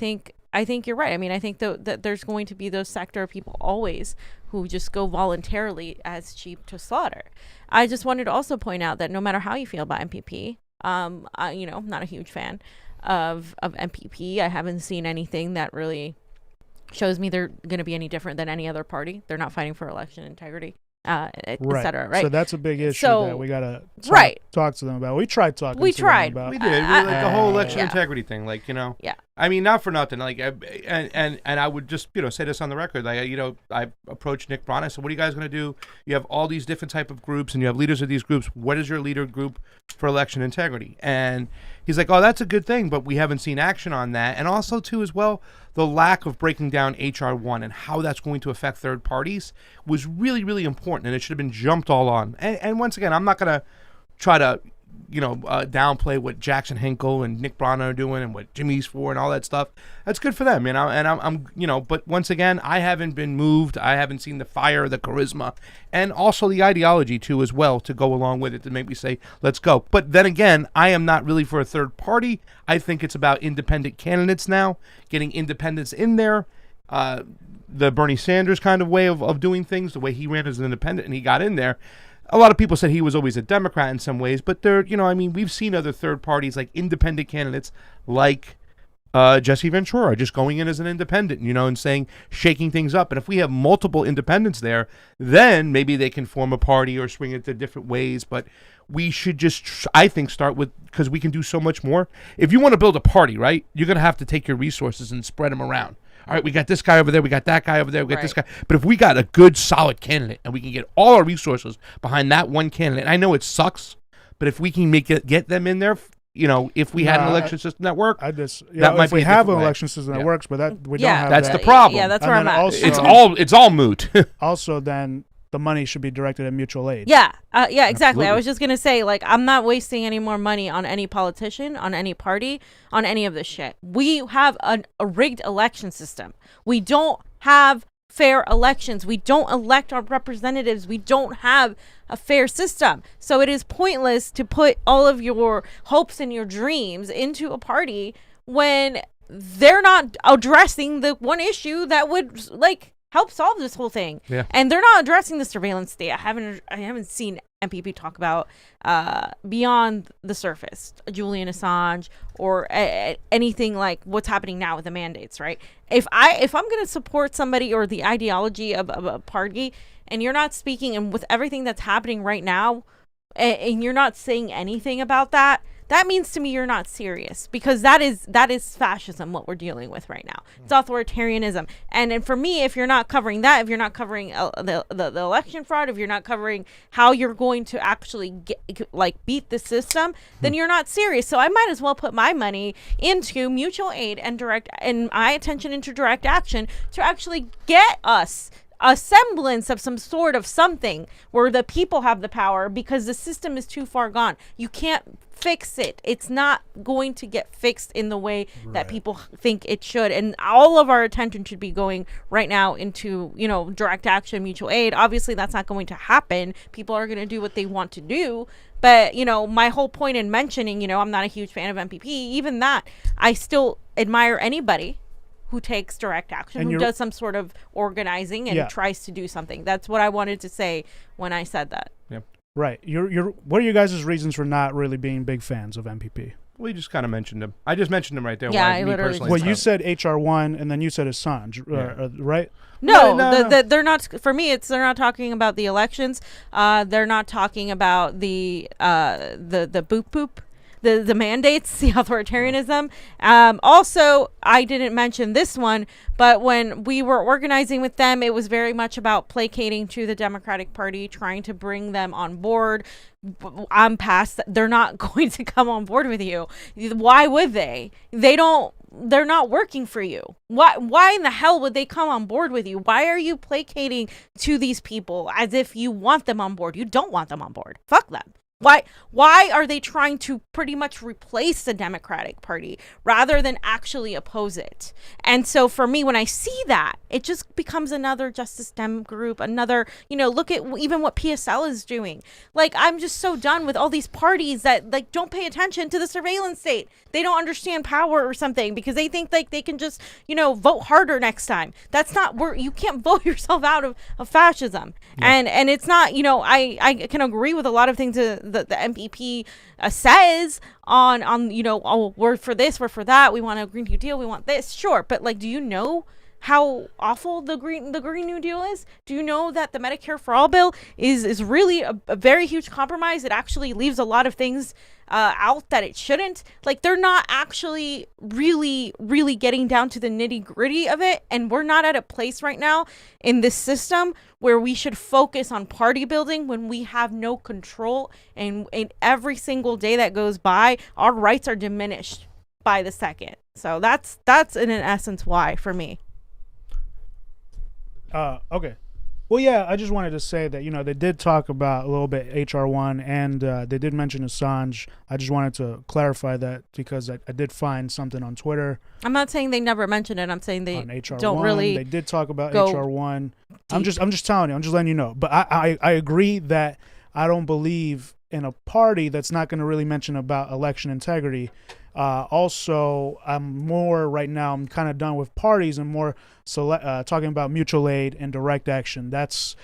think you're right. I mean, I think that there's going to be those sector of people always who just go voluntarily as sheep to slaughter. I just wanted to also point out that no matter how you feel about MPP, I'm not a huge fan of MPP. I haven't seen anything that really shows me they're going to be any different than any other party. They're not fighting for election integrity, et cetera, right? So that's a big issue So- that we gotta Right. talk to them about. We tried talking. We to tried. Them about. we did. We like the whole election yeah. integrity thing, Yeah. I mean, not for nothing. Like, and I would just say this on the record. Like, I approached Nick Braun. I said, "What are you guys going to do? You have all these different type of groups, and you have leaders of these groups. What is your leader group for election integrity?" And he's like, "Oh, that's a good thing, but we haven't seen action on that." And also, too, as well, the lack of breaking down HR1 and how that's going to affect third parties was really, really important, and it should have been jumped all on. And once again, I'm not going to try to downplay what Jackson Hinkle and Nick Braun are doing and what Jimmy's for and all that stuff. That's good for them, and I'm but once again, I haven't been moved. I haven't seen the fire, the charisma, and also the ideology too as well to go along with it to make me say, let's go. But then again, I am not really for a third party. I think it's about independent candidates now, getting independents in there. The Bernie Sanders kind of way of doing things, the way he ran as an independent and he got in there. A lot of people said he was always a Democrat in some ways, but we've seen other third parties like independent candidates like Jesse Ventura just going in as an independent, and shaking things up. And if we have multiple independents there, then maybe they can form a party or swing it to different ways. But we should just, I think, start with, because we can do so much more. If you want to build a party, right, you're going to have to take your resources and spread them around. All right, we got this guy over there, we got that guy over there, we got this guy. But if we got a good, solid candidate and we can get all our resources behind that one candidate, I know it sucks, but if we can get them in there, if we had an Nah, election system that worked, I just that might if we be a have an different way. election system that Yeah. works, but that we Yeah. don't have That's that. the problem. Yeah, that's And where I'm then at. also- it's all moot. Also, then the money should be directed at mutual aid. Yeah, exactly. Absolutely. I was just gonna say, like, I'm not wasting any more money on any politician, on any party, on any of this shit. We have a rigged election system. We don't have fair elections. We don't elect our representatives. We don't have a fair system. So it is pointless to put all of your hopes and your dreams into a party when they're not addressing the one issue that would help solve this whole thing. Yeah. And they're not addressing the surveillance state. I haven't seen MPP talk about beyond the surface, Julian Assange or anything like what's happening now with the mandates, right? If I'm going to support somebody or the ideology of a party, and you're not speaking, and with everything that's happening right now, and you're not saying anything about that, that means to me you're not serious, because that is fascism, what we're dealing with right now. It's authoritarianism. And for me, if you're not covering that, if you're not covering the election fraud, if you're not covering how you're going to actually beat the system, then you're not serious. So I might as well put my money into mutual aid and my attention into direct action to actually get us a semblance of some sort of something where the people have the power, because the system is too far gone. You can't fix it. It's not going to get fixed in the way that people think it should. And all of our attention should be going right now into, direct action, mutual aid. Obviously, that's not going to happen. People are going to do what they want to do. But, my whole point in mentioning, I'm not a huge fan of MPP. Even that, I still admire anybody who takes direct action, And who does some sort of organizing and tries to do something. That's what I wanted to say when I said that. Yep. Right. What are you guys' reasons for not really being big fans of MPP? We just kind of mentioned him. I just mentioned him right there. Yeah, why, I me literally personally, Well, so- you said HR1, and then you said Assange, right? No, No. they're not. For me, they're not talking about the elections. They're not talking about the boop boop. The mandates, the authoritarianism. Also, I didn't mention this one, but when we were organizing with them, it was very much about placating to the Democratic Party, trying to bring them on board. I'm past that. They're not going to come on board with you. Why would they? They're not working for you. Why in the hell would they come on board with you? Why are you placating to these people as if you want them on board? You don't want them on board. Fuck them. Why are they trying to pretty much replace the Democratic Party rather than actually oppose it? And so for me, when I see that, it just becomes another Justice Dem group, another, look at even what PSL is doing. I'm just so done with all these parties that don't pay attention to the surveillance state. They don't understand power or something because they think they can just, vote harder next time. That's not where you can't vote yourself out of fascism. Yeah. And it's not, I can agree with a lot of things the MPP says on oh, we're for this, we're for that, we want a Green New Deal, we want this, sure, but do you know how awful the Green New Deal is? Do you know that the Medicare for All bill is really a very huge compromise? It actually leaves a lot of things out that it shouldn't. They're not actually really getting down to the nitty gritty of it, and we're not at a place right now in this system where we should focus on party building when we have no control, and every single day that goes by, our rights are diminished by the second. So that's in essence why for me. Okay. Well, yeah, I just wanted to say that, they did talk about a little bit HR1, and they did mention Assange. I just wanted to clarify that because I did find something on Twitter. I'm not saying they never mentioned it. I'm saying they HR1, don't really. They did talk about HR1. I'm just telling you. I'm just letting you know. But I agree that I don't believe in a party that's not going to really mention about election integrity. Also, I'm kind of done with parties and more talking about mutual aid and direct action. That's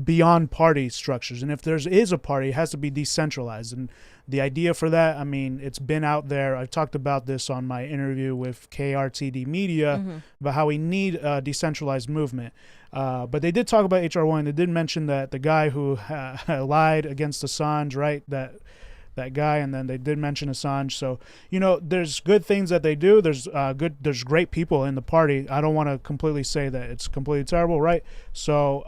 beyond party structures. And if there is a party, it has to be decentralized. And the idea for that, it's been out there. I talked about this on my interview with KRTD Media about how we need a decentralized movement. But they did talk about HR1. They did mention that the guy who lied against Assange, right, that guy, and then they did mention Assange. So there's good things that they do. There's great people in the party. I don't want to completely say that it's completely terrible, right? So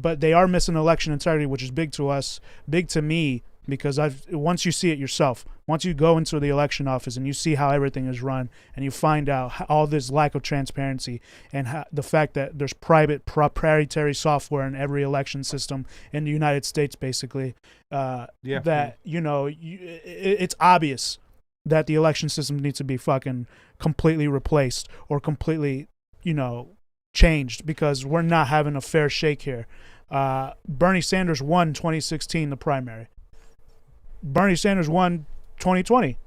but they are missing election integrity, which is big to us, big to me, because once you see it yourself, once you go into the election office and you see how everything is run, and you find out all this lack of transparency and the fact that there's private proprietary software in every election system in the United States, basically, that it's obvious that the election system needs to be fucking completely replaced or completely, changed, because we're not having a fair shake here. Bernie Sanders won 2016, the primary. Bernie Sanders won 2020,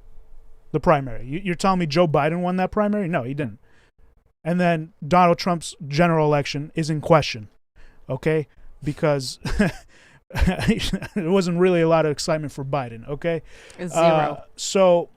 the primary. You're telling me Joe Biden won that primary? No, he didn't. And then Donald Trump's general election is in question, okay? Because there wasn't really a lot of excitement for Biden, okay? It's zero. So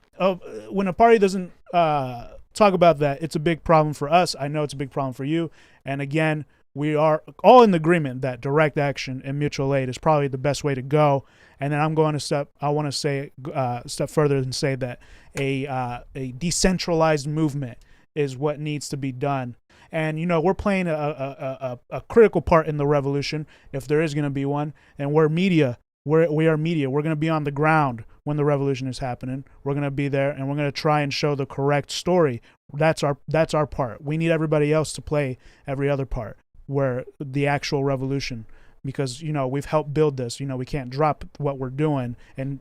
when a party doesn't talk about that, it's a big problem for us. I know it's a big problem for you. And again, we are all in agreement that direct action and mutual aid is probably the best way to go. And then I'm going to step further and say that a decentralized movement is what needs to be done. And, we're playing a critical part in the revolution, if there is going to be one. And we're media. We are media. We're going to be on the ground when the revolution is happening. We're going to be there, and we're going to try and show the correct story. That's our part. We need everybody else to play every other part, where the actual revolution, because we've helped build this. We can't drop what we're doing and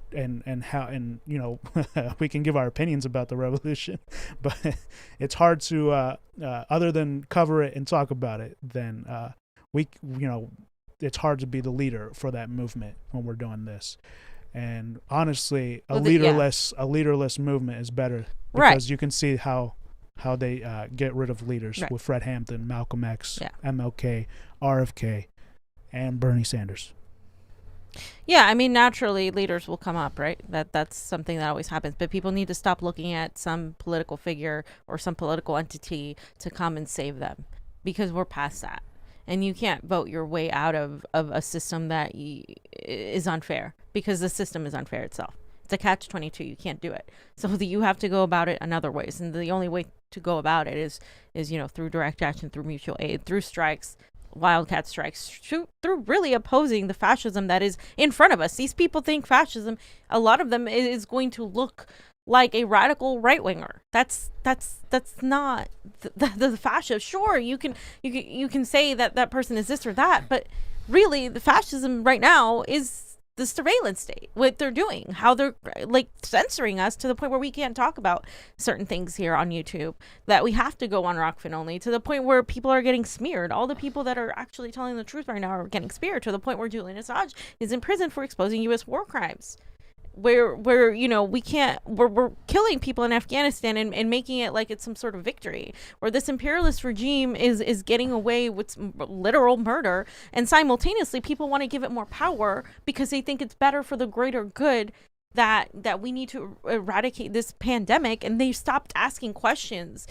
how, and we can give our opinions about the revolution, but it's hard to other than cover it and talk about it, then it's hard to be the leader for that movement when we're doing this. And honestly, a leaderless movement is better, because you can see how they get rid of leaders with Fred Hampton, Malcolm X, MLK, RFK, and Bernie Sanders. Yeah, I mean, naturally, leaders will come up, right? That's something that always happens. But people need to stop looking at some political figure or some political entity to come and save them, because we're past that. And you can't vote your way out of a system that is unfair, because the system is unfair itself. It's a catch-22. You can't do it. So you have to go about it in other ways. And the only way to go about it is through direct action, through mutual aid, through strikes, wildcat strikes, through really opposing the fascism that is in front of us. These people think fascism, a lot of them, is going to look like a radical right-winger. That's not the fascist. Sure, you can say that person is this or that, but really the fascism right now is the surveillance state, what they're doing, how they're like censoring us to the point where we can't talk about certain things here on YouTube, that we have to go on Rokfin only, to the point where people are getting smeared. All the people that are actually telling the truth right now are getting smeared, to the point where Julian Assange is in prison for exposing U.S. war crimes. Where we can't, we're killing people in Afghanistan and making it like it's some sort of victory, where this imperialist regime is getting away with literal murder, and simultaneously people want to give it more power because they think it's better for the greater good, that we need to eradicate this pandemic. And they stopped asking questions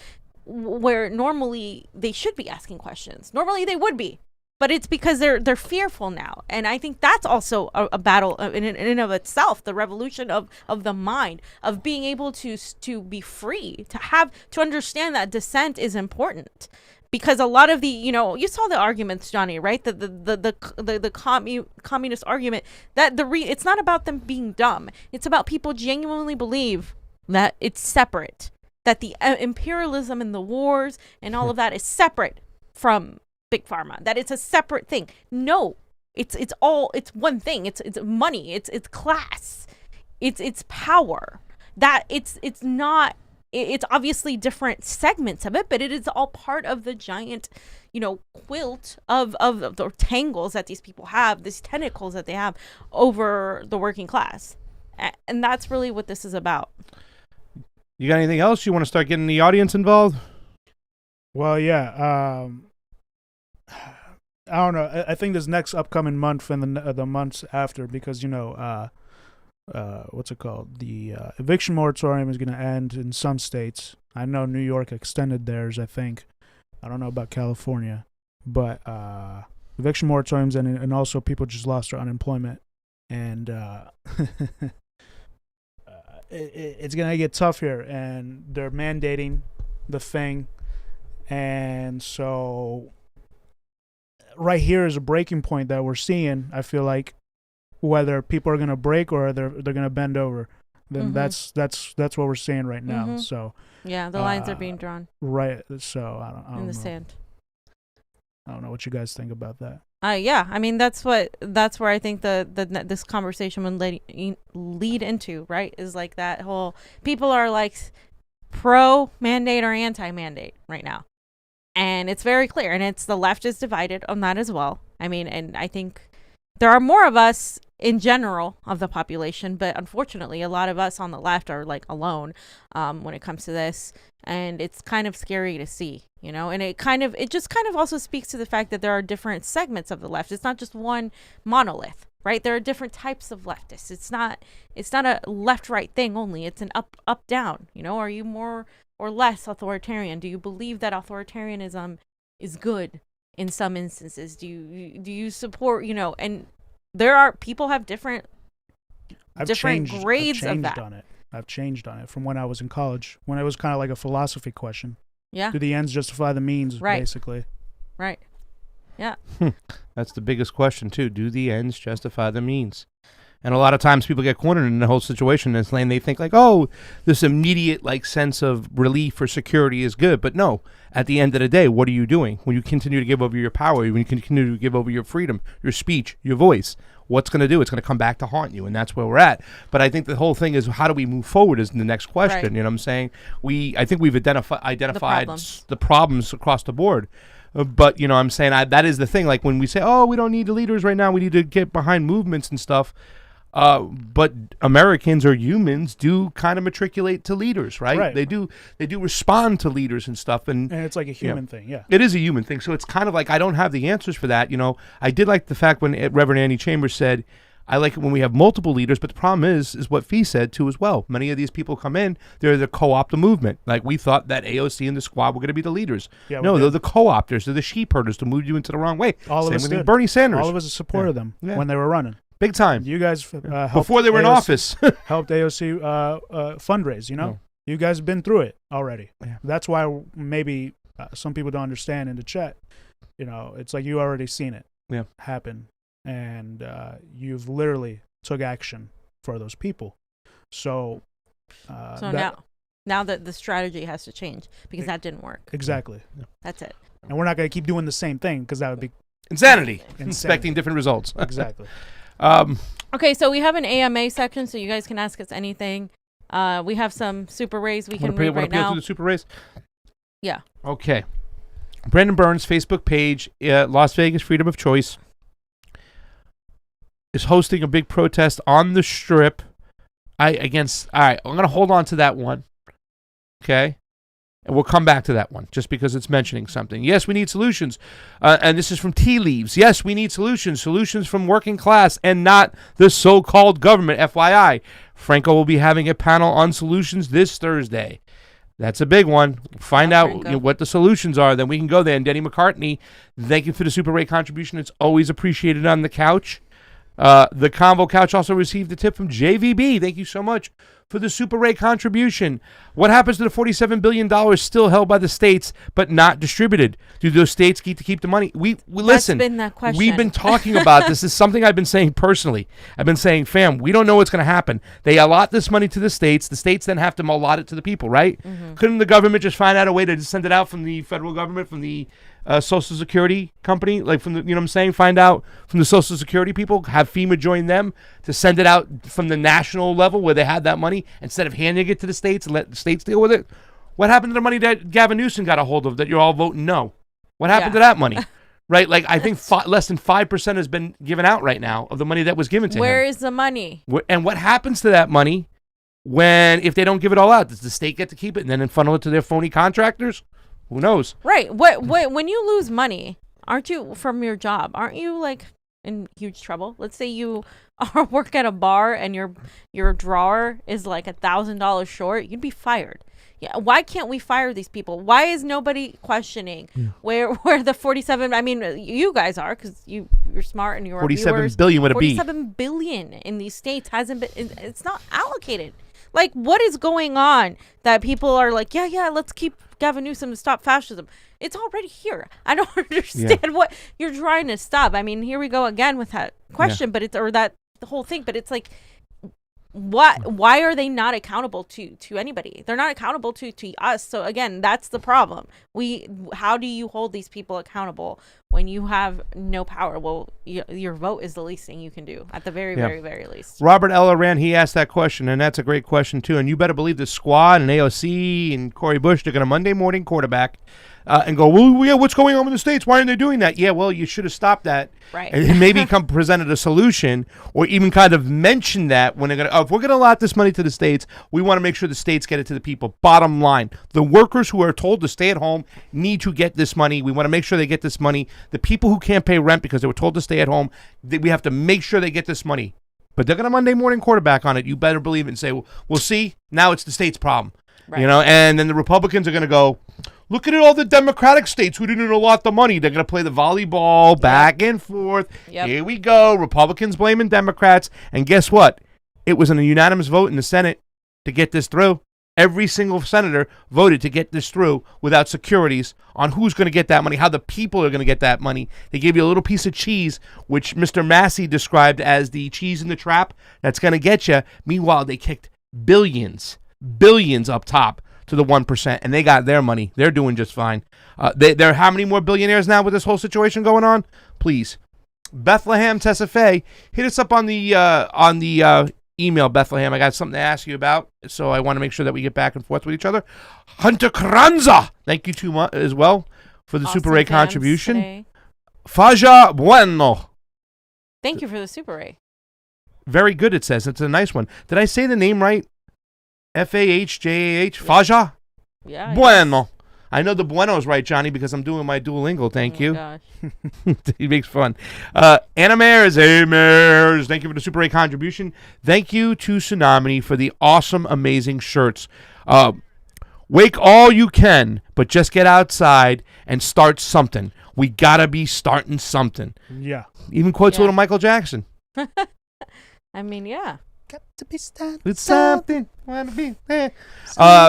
where normally they should be asking questions. Normally they would be. But it's because they're fearful now. And I think that's also a battle in and of itself, the revolution of the mind, of being able to be free, to understand that dissent is important. Because a lot of you saw the arguments, Johnny, right? The communist argument, that it's not about them being dumb. It's about people genuinely believe that it's separate, that the imperialism and the wars and all of that is separate from Big Pharma, that it's a separate thing. No, it's one thing. It's money. It's class. It's power. That it's not. It's obviously different segments of it, but it is all part of the giant, quilt of the tangles that these people have, these tentacles that they have over the working class, and that's really what this is about. You got anything else? You want to start getting the audience involved? Well, yeah. I don't know. I think this next upcoming month and the months after, because what's it called? The eviction moratorium is going to end in some states. I know New York extended theirs, I think. I don't know about California, but eviction moratoriums and also people just lost their unemployment, and it's going to get tough here, and they're mandating the thing, and so right here is a breaking point that we're seeing. I feel like whether people are going to break or they're going to bend over. then that's what we're seeing right now. So yeah, the lines are being drawn. Right. So I don't in the know. sand. I don't know what you guys think about that. Yeah, I mean that's where I think this conversation would lead into, right? Is like that whole people are like pro mandate or anti mandate right now, and it's very clear, and it's the left is divided on that as well. I mean, and I think there are more of us in general of the population, but unfortunately, a lot of us on the left are like alone when it comes to this, and it's kind of scary to see. And it just kind of also speaks to the fact that there are different segments of the left. It's not just one monolith, right? There are different types of leftists. It's not a left-right thing only. It's an up-down. Are you more or less authoritarian? Do you believe that authoritarianism is good in some instances? Do you support? And there are people have different grades of that. I've changed on it from when I was in college, when it was kind of like a philosophy question. Yeah. Do the ends justify the means, basically? Right. Yeah. That's the biggest question, too. Do the ends justify the means? And a lot of times people get cornered in the whole situation and they think like, oh, this immediate like sense of relief or security is good. But no, at the end of the day, what are you doing? When you continue to give over your power, when you continue to give over your freedom, your speech, your voice, what's going to do? It's going to come back to haunt you, and that's where we're at. But I think the whole thing is how do we move forward is the next question. Right. You know what I'm saying? I think we've identified the problems across the board. But, I'm saying that is the thing. Like when we say, oh, we don't need the leaders right now, we need to get behind movements and stuff. But Americans or humans do kind of matriculate to leaders, right? They do respond to leaders and stuff. And it's like a human thing, yeah. It is a human thing. So it's kind of like I don't have the answers for that. I did like the fact when Reverend Annie Chambers said, I like it when we have multiple leaders, but the problem is what Fee said too as well. Many of these people come in, they're the co-opt the movement. Like we thought that AOC and the squad were going to be the leaders. Yeah, no, they're the co-opters. They're the sheep herders to move you into the wrong way. All of us did. Bernie Sanders. All of us supported them when they were running. Big time. You guys helped before they were in office. helped AOC fundraise, You guys have been through it already. Yeah. That's why maybe some people don't understand in the chat. It's like you already seen it happen. And you've literally took action for those people. So now that the strategy has to change because that didn't work. Exactly. Yeah. That's it. And we're not going to keep doing the same thing because that would be insanity. Expecting different results. Exactly. Okay, so we have an AMA section, so you guys can ask us anything. We have some super rays we can read right now. To the super rays? Yeah. Okay. Brandon Burns' Facebook page, Las Vegas Freedom of Choice, is hosting a big protest on the Strip. All right, I'm going to hold on to that one. Okay? And we'll come back to that one just because it's mentioning something. Yes, we need solutions. And this is from Tea Leaves. Yes, we need solutions. Solutions from working class and not the so-called government, FYI. Franco will be having a panel on solutions this Thursday. That's a big one. Find out what the solutions are. Then we can go there. And Denny McCartney, thank you for the Super Ray contribution. It's always appreciated on the couch. The Convo Couch also received a tip from JVB. Thank you so much for the Super Ray contribution. What happens to the $47 billion still held by the states but not distributed? Do those states get to keep the money? We listen. That's been that question. We've been talking about this. This is something I've been saying personally. I've been saying, fam, we don't know what's going to happen. They allot this money to the states. The states then have to allot it to the people, right? Mm-hmm. Couldn't the government just find out a way to send it out from the federal government, from the Social Security company, like from the, you know what I'm saying? Find out from the Social Security people, have FEMA join them to send it out from the national level where they had that money instead of handing it to the states and let the states deal with it. What happened to the money that Gavin Newsom got a hold of that you're all voting no? What happened to that money? Right? Like, I think less than 5% has been given out right now of the money that was given to him. Where is the money? And what happens to that money if they don't give it all out? Does the state get to keep it and then funnel it to their phony contractors? Who knows? Right. When you lose money, aren't you from your job? Aren't you like in huge trouble? Let's say you work at a bar and your drawer is like $1,000 short. You'd be fired. Yeah. Why can't we fire these people? Why is nobody questioning where the 47? I mean, you guys are because you're smart and you're 47 billion would it be? 47 billion in these states hasn't been. It's not allocated. Like, what is going on that people are like, yeah, let's keep Gavin Newsom to stop fascism. It's already here. I don't understand what you're trying to stop. I mean, here we go again with that question, but the whole thing. But it's like, why are they not accountable to anybody? They're not accountable to us. So again, that's the problem. How do you hold these people accountable when you have no power? Well, your vote is the least thing you can do, at the very very least. Robert Elleran, he asked that question, and that's a great question too. And you better believe the squad and AOC and Cori Bush, they're going to Monday morning quarterback and go, well, yeah, what's going on in the States? Why aren't they doing that? Yeah, well, you should have stopped that. Right. And maybe come presented a solution, or even kind of mention that when they're going to, if we're going to allot this money to the States, we want to make sure the States get it to the people. Bottom line, the workers who are told to stay at home need to get this money. We want to make sure they get this money. The people who can't pay rent because they were told to stay at home, we have to make sure they get this money. But they're going to Monday morning quarterback on it. You better believe it and say, well, see, now it's the state's problem. Right. And then the Republicans are going to go, look at all the Democratic states who didn't allot the money. They're going to play the volleyball back and forth. Yep. Here we go. Republicans blaming Democrats. And guess what? It was a unanimous vote in the Senate to get this through. Every single senator voted to get this through without securities on who's going to get that money, how the people are going to get that money. They gave you a little piece of cheese, which Mr. Massey described as the cheese in the trap that's going to get you. Meanwhile, they kicked billions up top to the 1%, and they got their money. They're doing just fine. There are how many more billionaires now with this whole situation going on? Please. Bethlehem Tessafe, hit us up on the email, Bethlehem. I got something to ask you about, so I want to make sure that we get back and forth with each other. Hunter Kranza, thank you too much as well for the Super Ray contribution. Today. Faja Bueno. Thank you for the Super Ray. Very good, it says. It's a nice one. Did I say the name right? Fahjah? Faja? Yeah. Bueno. I know the bueno is right, Johnny, because I'm doing my Duolingo. Thank you. Gosh. He makes fun. Anna Mares, thank you for the Super 8 contribution. Thank you to Tsunami for the awesome, amazing shirts. Wake all you can, but just get outside and start something. We gotta be starting something. Yeah. Even quotes a little Michael Jackson. I mean, yeah. Got to be starting with something. Wanna be there.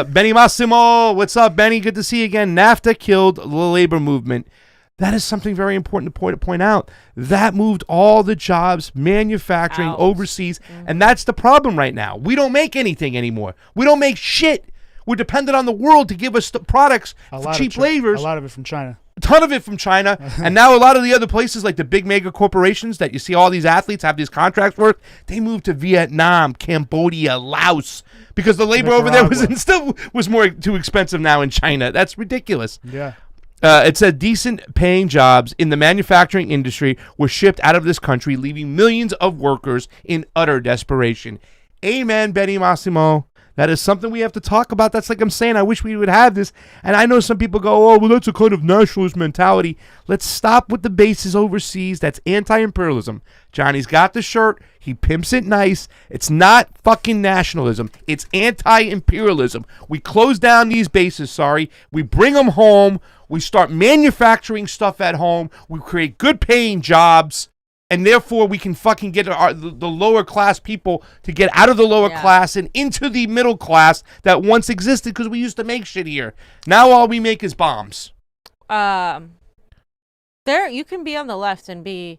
Benny Massimo, what's up, Benny? Good to see you again. NAFTA killed the labor movement. That is something very important to point out. That moved all the jobs, manufacturing overseas, and that's the problem right now. We don't make anything anymore. We don't make shit. We're dependent on the world to give us the products for cheap labors. A lot of it from China. A ton of it from China. And now a lot of the other places, like the big mega corporations that you see all these athletes have these contracts work, they moved to Vietnam, Cambodia, Laos, because the labor over there was more too expensive now in China. That's ridiculous. Yeah. It said decent paying jobs in the manufacturing industry were shipped out of this country, leaving millions of workers in utter desperation. Amen, Benny Massimo. That is something we have to talk about. That's like I'm saying, I wish we would have this. And I know some people go, oh, well, that's a kind of nationalist mentality. Let's stop with the bases overseas. That's anti-imperialism. Johnny's got the shirt. He pimps it nice. It's not fucking nationalism. It's anti-imperialism. We close down these bases, we bring them home. We start manufacturing stuff at home. We create good paying jobs. And therefore, we can fucking get the lower class people to get out of the lower class and into the middle class that once existed because we used to make shit here. Now all we make is bombs. There, you can be on the left and be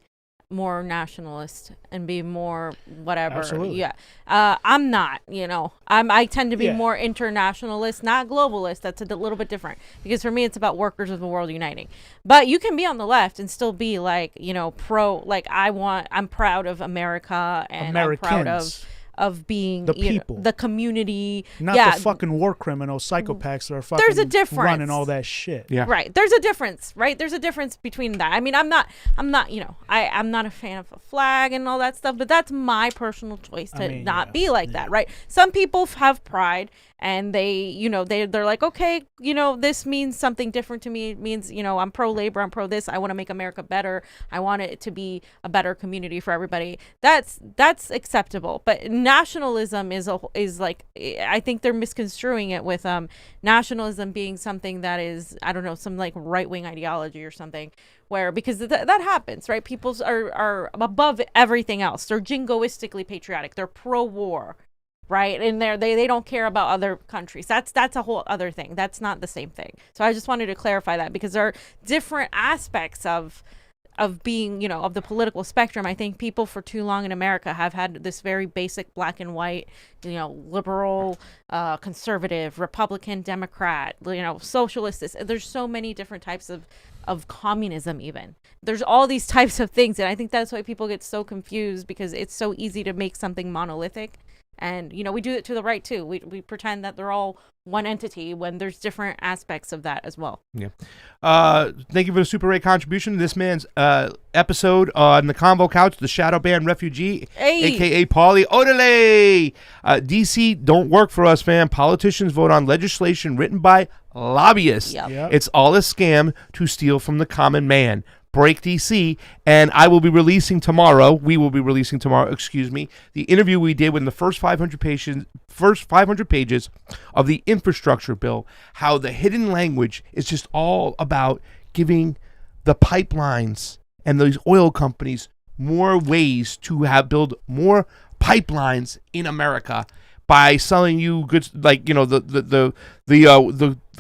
more nationalist and be more whatever. Absolutely. Yeah. I'm not, I tend to be more internationalist, not globalist. That's a little bit different because for me, it's about workers of the world uniting. But you can be on the left and still be like, pro, like I'm proud of America and I'm proud of being the people, the community, not the fucking war criminal psychopaths that are fucking there's a difference. Running all that shit. Yeah, right. There's a difference, right? There's a difference between that. I mean, I'm not, I'm not a fan of a flag and all that stuff, but that's my personal choice to not be like that, right? Some people have pride and they, they're like, okay, this means something different to me. It means, I'm pro labor, I'm pro this. I want to make America better. I want it to be a better community for everybody. That's acceptable. But nationalism is like, I think they're misconstruing it with nationalism being something that is, I don't know, some like right-wing ideology or something, where because that happens, right? People are above everything else. They're jingoistically patriotic. They're pro-war. Right, and they don't care about other countries. That's a whole other thing. That's not the same thing. So I just wanted to clarify that because there are different aspects of being, you know, of the political spectrum. I think people for too long in America have had this very basic black and white, you know, liberal, conservative, Republican, Democrat, you know, socialist. There's so many different types of communism. Even there's all these types of things, and I think that's why people get so confused, because it's so easy to make something monolithic. And, you know, we do it to the right, too. We pretend that they're all one entity when there's different aspects of that as well. Yeah. Thank you for the Super Ray contribution to this man's episode on the Convo Couch, the Shadow Band Refugee, a.k.a. Paulie Odele. DC don't work for us, fam. Politicians vote on legislation written by lobbyists. Yep. It's all a scam to steal from the common man. Break DC, and we will be releasing tomorrow, the interview we did with the first 500 pages of the infrastructure bill, how the hidden language is just all about giving the pipelines and those oil companies more ways to build more pipelines in America by selling you goods, like, you know, the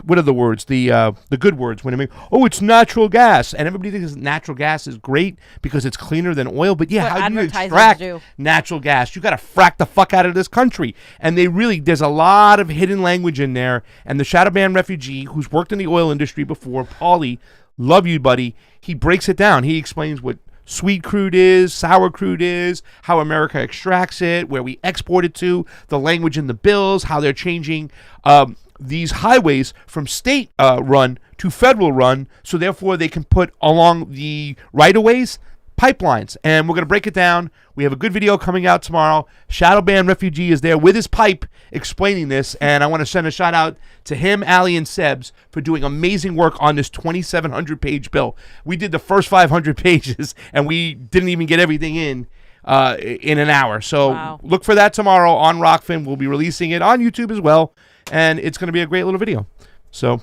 what are the words? The good words when I mean, oh, it's natural gas, and everybody thinks natural gas is great because it's cleaner than oil. But yeah, how do you extract natural gas? You got to frack the fuck out of this country, and there's a lot of hidden language in there. And the Shadow Band Refugee, who's worked in the oil industry before, Paulie, love you, buddy. He breaks it down. He explains what sweet crude is, sour crude is, how America extracts it, where we export it to, the language in the bills, how they're changing these highways from state run to federal run, so therefore they can put along the right-of-ways pipelines. And we're going to break it down. We have a good video coming out tomorrow. Shadow Band Refugee is there with his pipe explaining this, and I want to send a shout out to him, Ali, and Sebs for doing amazing work on this 2,700-page bill. We did the first 500 pages, and we didn't even get everything in an hour. So Look for that tomorrow on Rokfin. We'll be releasing it on YouTube as well, and it's going to be a great little video. So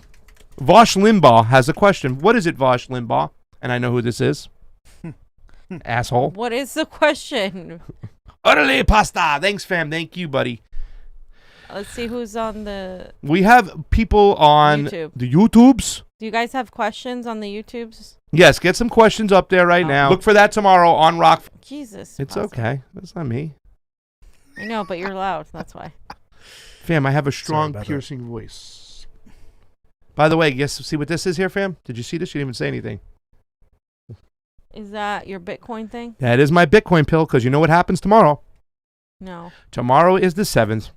Vosh Limbaugh has a question. What is it, Vosh Limbaugh? And I know who this is. Asshole. What is the question? Orale pasta. Thanks, fam. Thank you, buddy. Let's see who's on the... We have people on YouTube. The YouTubes. Do you guys have questions on the YouTubes? Yes, get some questions up there right now. Look for that tomorrow on Rock. Jesus. It's pasta. okay. That's not me. I know, but you're loud. That's why. Fam, I have a strong, piercing voice. By the way, see what this is here, fam? Did you see this? You didn't even say anything. Is that your Bitcoin thing? That is my Bitcoin pill, because you know what happens tomorrow? No. Tomorrow is the 7th.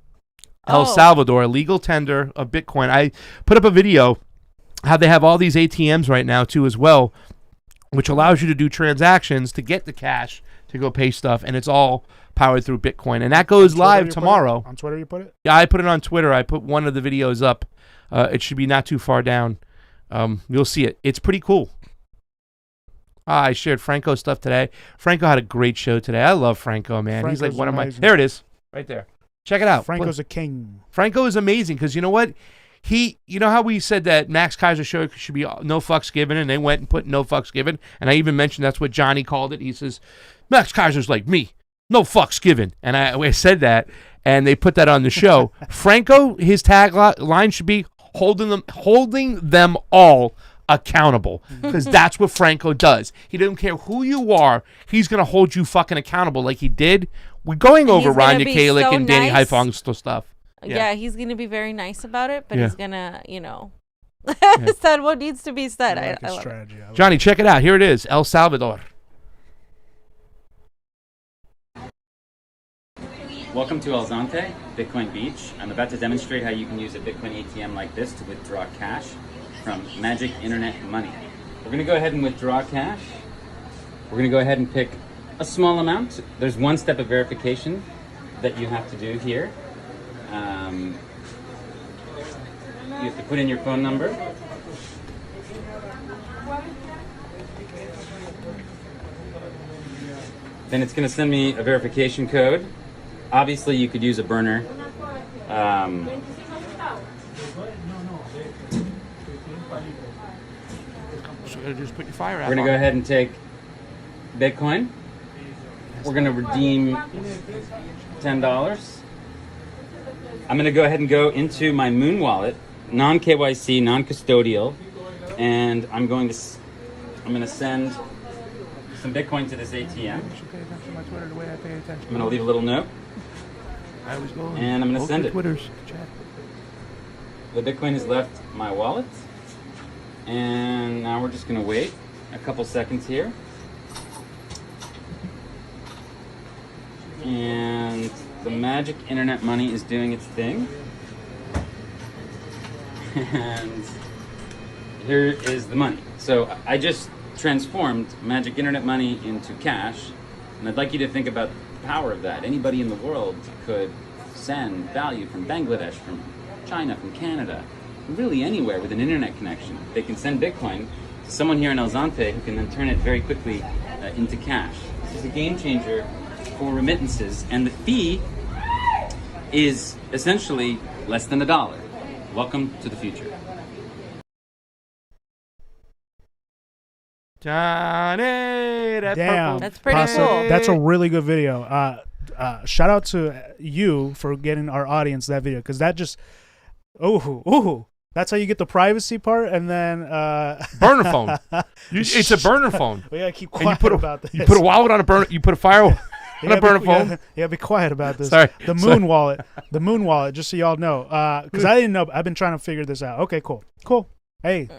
El Salvador, legal tender of Bitcoin. I put up a video how they have all these ATMs right now, too, as well, which allows you to do transactions to get the cash to go pay stuff, and it's all powered through Bitcoin. And that goes live tomorrow. On Twitter you put it? Yeah, I put it on Twitter. I put one of the videos up. It should be not too far down. You'll see it. It's pretty cool. I shared Franco's stuff today. Franco had a great show today. I love Franco, man. Franco's He's like one amazing. of my... There it is. Right there. Check it out. Franco's a king. Franco is amazing because you know what? You know how we said that Max Kaiser's show should be no fucks given, and they went and put no fucks given, and I even mentioned that's what Johnny called it. He says, Max Kaiser's like me, no fucks given. And I said that, and they put that on the show. Franco, his tagline should be holding them all accountable, because that's what Franco does. He doesn't care who you are. He's going to hold you fucking accountable like he did. We're going over Rania Kalick and Danny Haifong's stuff. Yeah, he's going to be very nice about it, but he's going to, said what needs to be said. I love strategy. it. Johnny, check it out. Here it is, El Salvador. Welcome to El Zante, Bitcoin Beach. I'm about to demonstrate how you can use a Bitcoin ATM like this to withdraw cash from Magic Internet Money. We're going to go ahead and withdraw cash. We're going to go ahead and pick a small amount. There's one step of verification that you have to do here. You have to put in your phone number. Then it's going to send me a verification code. Obviously, you could use a burner. Just put your fire out. We're going to go ahead and take Bitcoin. We're going to redeem $10. I'm going to go ahead and go into my Moon wallet, non-KYC, non-custodial, and I'm going to send some Bitcoin to this ATM. You should pay attention to my Twitter the way I pay attention. I'm going to leave a little note. I always go. And I'm gonna send it. Twitters. Chat. The Bitcoin has left my wallet. And now we're just going to wait a couple seconds here. And the magic internet money is doing its thing. And here is the money. So I just transformed magic internet money into cash. And I'd like you to think about the power of that. Anybody in the world could send value from Bangladesh, from China, from Canada, really anywhere with an internet connection. They can send Bitcoin to someone here in El Zante who can then turn it very quickly into cash. This is a game changer for remittances, and the fee is essentially less than $1. Welcome to the future. Johnny, that Damn. purple. That's pretty cool. That's a really good video. Shout out to you for getting our audience that video, because that just that's how you get the privacy part, and then burner phone. It's a burner phone. We gotta keep And quiet about this. you put a wallet on a burner. You put a fire on a burner phone. You gotta be quiet about this. Sorry. The moon wallet. The moon wallet, just so y'all know. Because I didn't know. I've been trying to figure this out. Okay, cool. Hey,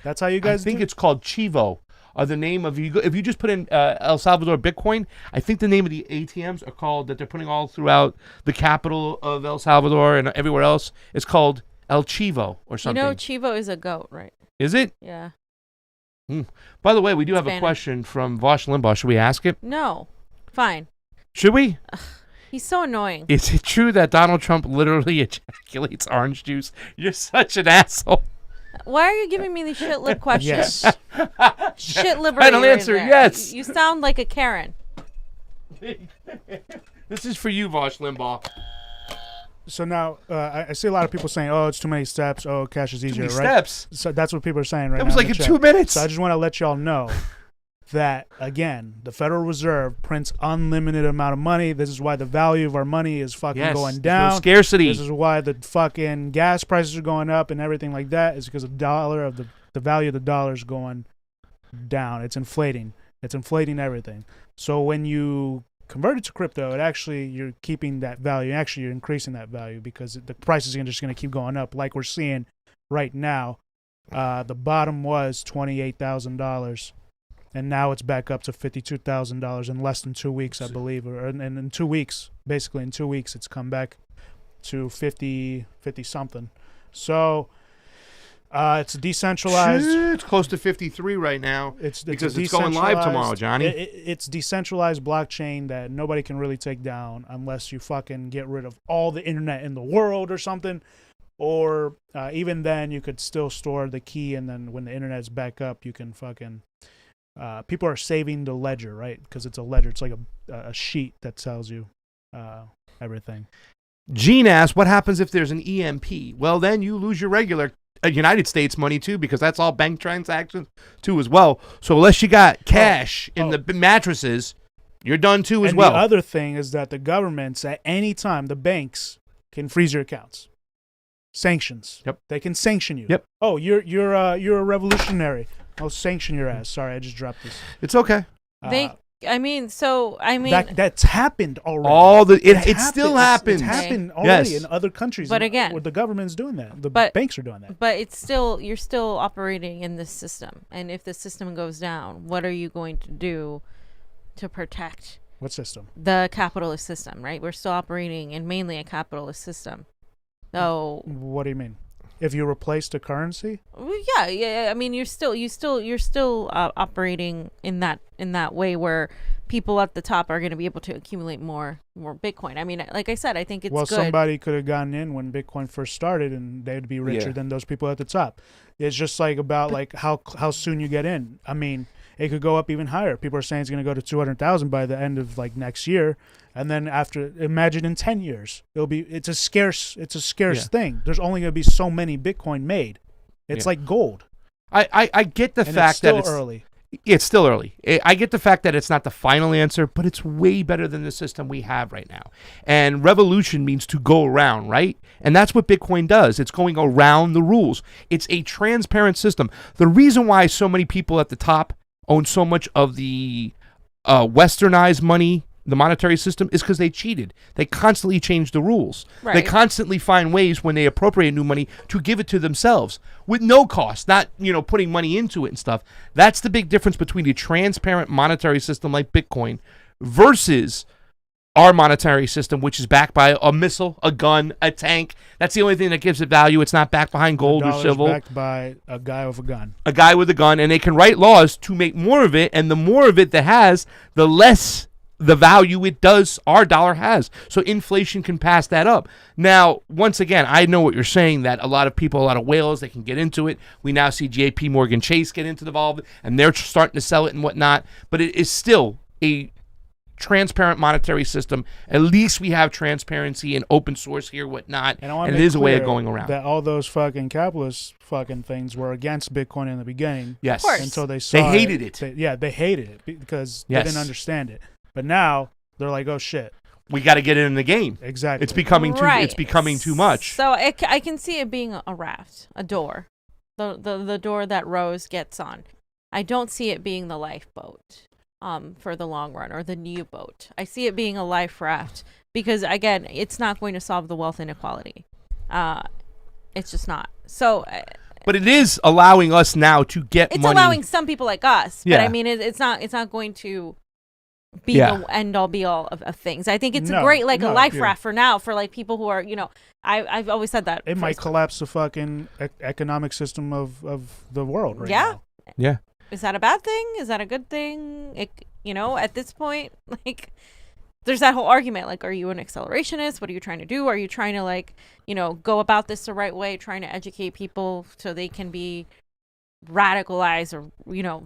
that's how you guys I think do? it's called Chivo. The name of if you just put in El Salvador Bitcoin, I think the name of the ATMs are called that they're putting all throughout the capital of El Salvador and everywhere else. It's called El Chivo or something. You know, Chivo is a goat, right? Is it? Yeah. By the way, we do have Spanish. a question from Vosh Limbaugh. Should we ask it? No. Fine. Should we? He's so annoying. Is it true that Donald Trump literally ejaculates orange juice? You're such an asshole. Why are you giving me these shit lib questions? Yes. Shit liberator. Final answer, yes. You sound like a Karen. This is for you, Vosh Limbaugh. So now I see a lot of people saying, "Oh, it's too many steps. Oh, cash is easier." Too many right? steps. So that's what people are saying right That now. was like the in chat. 2 minutes. So I just want to let y'all know that, again, the Federal Reserve prints unlimited amount of money. This is why the value of our money is fucking going down. No scarcity. This is why the fucking gas prices are going up and everything like that, is because the value of the dollar is going down. It's inflating. It's inflating everything. So when you convert it to crypto, you're keeping that value. Actually, you're increasing that value because the prices are just going to keep going up, like we're seeing right now. The bottom was $28,000. And now it's back up to $52,000 in less than 2 weeks, I believe. And in 2 weeks, basically in 2 weeks, it's come back to 50 something. So it's decentralized. It's close to 53 right now. Because it's going live tomorrow, Johnny. It's decentralized blockchain that nobody can really take down unless you fucking get rid of all the internet in the world or something. Or even then, you could still store the key, and then when the internet's back up, you can fucking... people are saving the ledger, right? Because it's a ledger. It's like a sheet that tells you everything. Gene asked, what happens if there's an EMP? Well, then you lose your regular United States money, too, because that's all bank transactions, too, as well. So unless you got cash in the mattresses, you're done, too, as well. And the other thing is that the governments, at any time, the banks can freeze your accounts. Sanctions. Yep. They can sanction you. Yep. Oh, you're a revolutionary. I'll sanction your ass. Sorry, I just dropped this. It's okay. That's happened already. It still happens. It's happened already in other countries. But again, where the government's doing that. The banks are doing that. But you're still operating in this system. And if the system goes down, what are you going to do to protect? What system? The capitalist system, right? We're still operating in mainly a capitalist system. So what do you mean? If you replace the currency? Yeah. I mean, you're still operating in that way where people at the top are going to be able to accumulate more Bitcoin. I mean, like I said, I think it's good. Somebody could have gotten in when Bitcoin first started, and they'd be richer than those people at the top. It's just like about like how soon you get in. I mean, it could go up even higher. People are saying it's going to go to 200,000 by the end of like next year. And then imagine in 10 years, it's a scarce thing. There's only going to be so many Bitcoin made. It's like gold. I get the fact that it's early. It's still early. I get the fact that it's not the final answer, but it's way better than the system we have right now. And revolution means to go around, right? And that's what Bitcoin does. It's going around the rules. It's a transparent system. The reason why so many people at the top own so much of the westernized money, the monetary system, is because they cheated. They constantly change the rules. Right. They constantly find ways when they appropriate new money to give it to themselves with no cost, not putting money into it and stuff. That's the big difference between a transparent monetary system like Bitcoin versus our monetary system, which is backed by a missile, a gun, a tank. That's the only thing that gives it value. It's not backed behind gold or silver. Backed by a guy with a gun. A guy with a gun, and they can write laws to make more of it, and the more of it that has, the less the value it does our dollar has. So inflation can pass that up. Now, once again, I know what you're saying, that a lot of people, a lot of whales, they can get into it. We now see JP Morgan Chase get into the involved, and they're starting to sell it and whatnot. But it is still a transparent monetary system. At least we have transparency and open source here, whatnot, and it is a way of going around. That all those fucking capitalist fucking things were against Bitcoin in the beginning. Yes. Of course. Until they saw They hated it. They hated it because Yes. they didn't understand it. But now they're like, oh shit. We got to get it in the game. Exactly. It's becoming too. Right. It's becoming too much. So I can see it being a raft, a door, the door that Rose gets on. I don't see it being the lifeboat, for the long run, or the new boat. I see it being a life raft because, again, it's not going to solve the wealth inequality. It's just not. So. But it is allowing us now to get It's money. allowing some people like us, but Yeah. I mean, it's not going to be Yeah. the end all be all of things. I think it's No, a great a life yeah. raft for now, for like people who are, I've always said that. It might collapse the fucking economic system of the world right Yeah. now. Yeah. Is that a bad thing? Is that a good thing? At this point, like, there's that whole argument, like, are you an accelerationist? What are you trying to do? Are you trying to, go about this the right way, trying to educate people so they can be radicalized, or,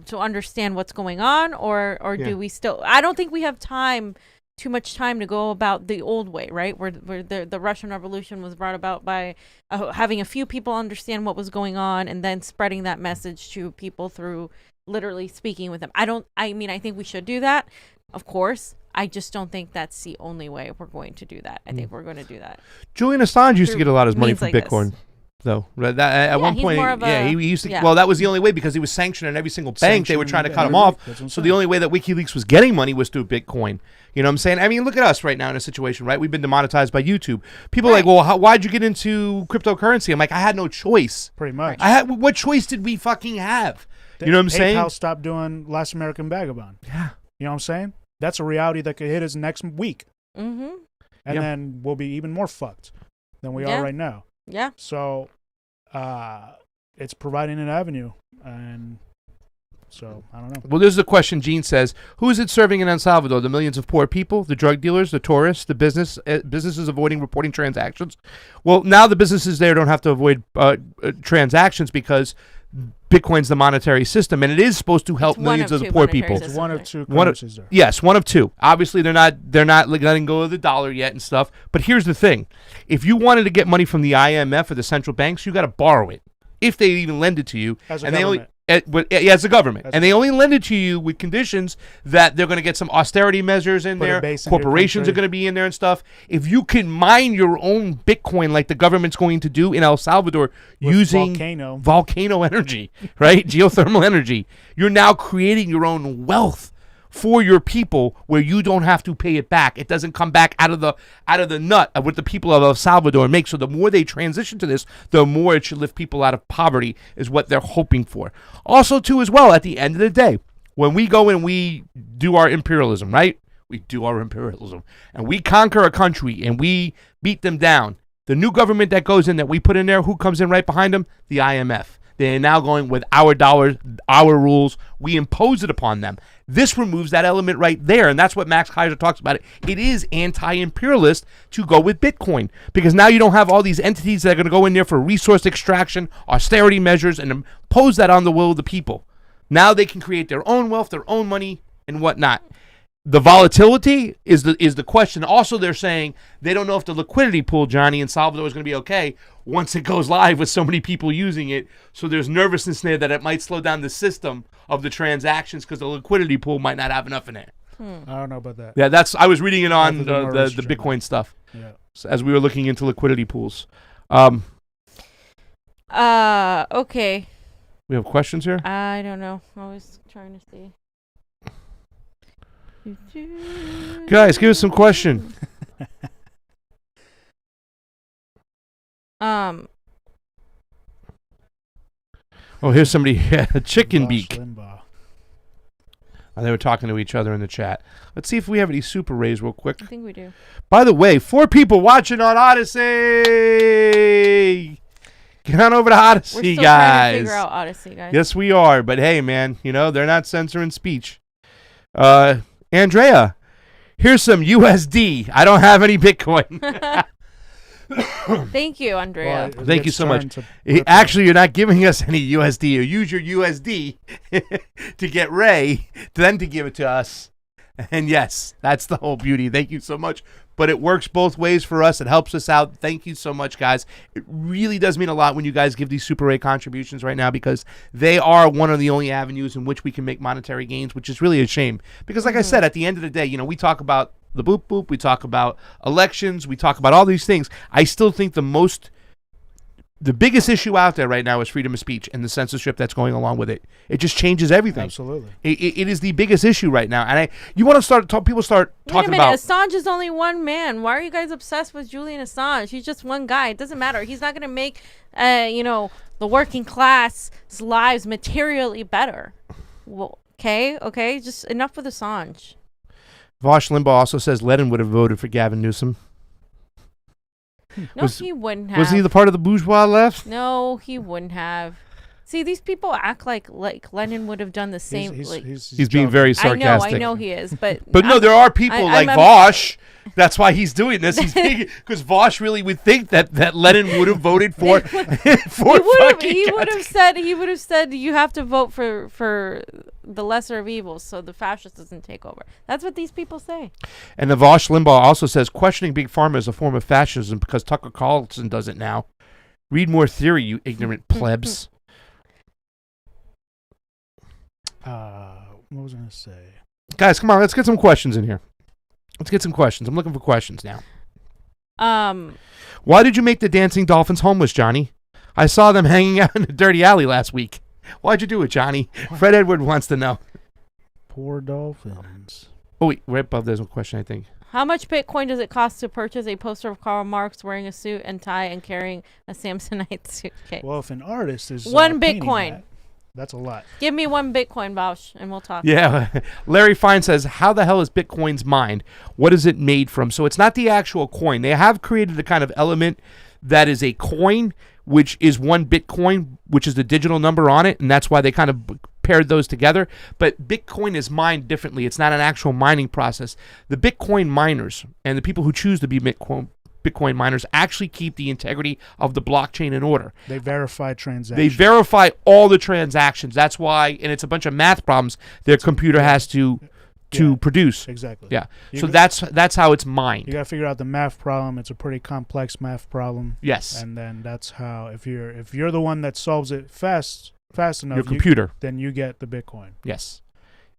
to understand what's going on? Or Yeah. do we still, I don't think we have too much time to go about the old way, right? Where the Russian Revolution was brought about by having a few people understand what was going on and then spreading that message to people through literally speaking with them. I think we should do that, of course. I just don't think that's the only way we're going to do that. I think we're going to do that. Julian Assange used to Through get a lot of his money means from like Bitcoin, this. though. At one he's point, more of he a- used to. yeah. Well, that was the only way because he was sanctioned in every single bank. They were trying to cut him off. That's what I'm So saying. the only way that WikiLeaks was getting money was through Bitcoin. You know what I'm saying? I mean, look at us right now in a situation, right? We've been demonetized by YouTube. People are like, well, why'd you get into cryptocurrency? I'm like, I had no choice. Pretty much. What choice did we fucking have? You know what I'm saying? PayPal stopped doing Last American Vagabond. Yeah. You know what I'm saying? That's a reality that could hit us next week. Mm-hmm. And Yeah. then we'll be even more fucked than we Yeah. are right now. Yeah. So it's providing an avenue. And so, I don't know. Well, this is a question Gene says. Who is it serving in El Salvador? The millions of poor people, the drug dealers, the tourists, the businesses avoiding reporting transactions? Well, now the businesses there don't have to avoid transactions because Bitcoin's the monetary system, and it is supposed to help It's one millions of of the two poor monetary people. systems. It's one of right. two One of- currencies there. Yes, one of two. Obviously, they're not letting go of the dollar yet and stuff. But here's the thing: if you wanted to get money from the IMF or the central banks, you got to borrow it, if they even lend it to you. As a and they only, government. as a government, As and they only lend it to you with conditions that they're going to get some austerity measures in Put a there. base in your Corporations are country. going to be in there and stuff. If you can mine your own Bitcoin like the government's going to do in El Salvador With using volcano energy, right? Geothermal energy, you're now creating your own wealth for your people where you don't have to pay it back. It doesn't come back out of the nut of what the people of El Salvador make. So the more they transition to this, the more it should lift people out of poverty is what they're hoping for. Also, too, as well, at the end of the day, when we go and we do our imperialism, right? We do our imperialism and we conquer a country and we beat them down. The new government that goes in that we put in there, who comes in right behind them? The IMF. They're now going with our dollars, our rules. We impose it upon them. This removes that element right there, and that's what Max Kaiser talks about. It is anti-imperialist to go with Bitcoin because now you don't have all these entities that are going to go in there for resource extraction, austerity measures, and impose that on the will of the people. Now they can create their own wealth, their own money, and whatnot. The volatility is the question. Also, they're saying they don't know if the liquidity pool, Johnny, in Salvador is going to be okay once it goes live with so many people using it. So there's nervousness there that it might slow down the system of the transactions because the liquidity pool might not have enough in it. I don't know about that. Yeah, I was reading it on have to do more the research on Bitcoin stuff Yeah. as we were looking into liquidity pools. Okay. We have questions here. I don't know. I was trying to see. Guys, give us some question. Oh, here's somebody. Chicken Josh beak. Limbaugh. They were talking to each other in the chat. Let's see if we have any super rays real quick. I think we do. By the way, 4 people watching on Odyssey. Get on over to We're Odyssey, still guys. trying to figure out Odyssey, guys. Yes, we are. But hey, man, they're not censoring speech. Andrea, here's some USD. I don't have any Bitcoin. Thank you, Andrea. Well, Thank you it's so much. turned to crypto. Actually, you're not giving us any USD. You use your USD to get Ray, then to give it to us. And yes, that's the whole beauty. Thank you so much. But it works both ways for us. It helps us out. Thank you so much, guys. It really does mean a lot when you guys give these Super Ray contributions right now, because they are one of the only avenues in which we can make monetary gains, which is really a shame. Because like I said, at the end of the day, we talk about the boop boop, we talk about elections, we talk about all these things. I still think the biggest issue out there right now is freedom of speech and the censorship that's going along with it. It just changes everything. Absolutely. It is the biggest issue right now. And you want to people start talking Wait a minute, about... Assange is only one man. Why are you guys obsessed with Julian Assange? He's just one guy. It doesn't matter. He's not going to make, the working class lives materially better. Well, okay, just enough with Assange. Vosh Limbaugh also says Lenin would have voted for Gavin Newsom. No, he wouldn't have. Was he the part of the bourgeois left? No, he wouldn't have. See, these people act like Lenin would have done the same. He's being very sarcastic. I know he is, but But no, there are people like I'm- Vosh. That's why he's doing this. He's because Vosh really would think that Lenin would have voted for he would have said you have to vote for the lesser of evils so the fascist doesn't take over. That's what these people say. And the Vosh Limbaugh also says questioning Big Pharma is a form of fascism because Tucker Carlson does it now. Read more theory, you ignorant plebs. What was I gonna say? Guys, come on, let's get some questions in here. Let's get some questions. I'm looking for questions now. Why did you make the dancing dolphins homeless, Johnny? I saw them hanging out in a dirty alley last week. Why'd you do it, Johnny? Fred Edward wants to know. Poor dolphins. Oh, wait, right above there's a question, I think. How much Bitcoin does it cost to purchase a poster of Karl Marx wearing a suit and tie and carrying a Samsonite suitcase? Well, if an artist is One painting Bitcoin. that's a lot. Give me 1 Bitcoin, Bausch, and we'll talk. Yeah. Larry Fine says, how the hell is Bitcoin's mined? What is it made from? So it's not the actual coin. They have created a kind of element that is a coin, which is 1 Bitcoin, which is the digital number on it, and that's why they kind of paired those together. But Bitcoin is mined differently. It's not an actual mining process. The Bitcoin miners and the people who choose to be Bitcoin miners actually keep the integrity of the blockchain in order. They verify transactions. They verify all the transactions. That's why, and it's a bunch of math problems their computer has to produce. Exactly. Yeah. So that's how it's mined. You got to figure out the math problem. It's a pretty complex math problem. Yes. And then that's how if you're the one that solves it fast enough, Your computer. then you get the Bitcoin. Yes.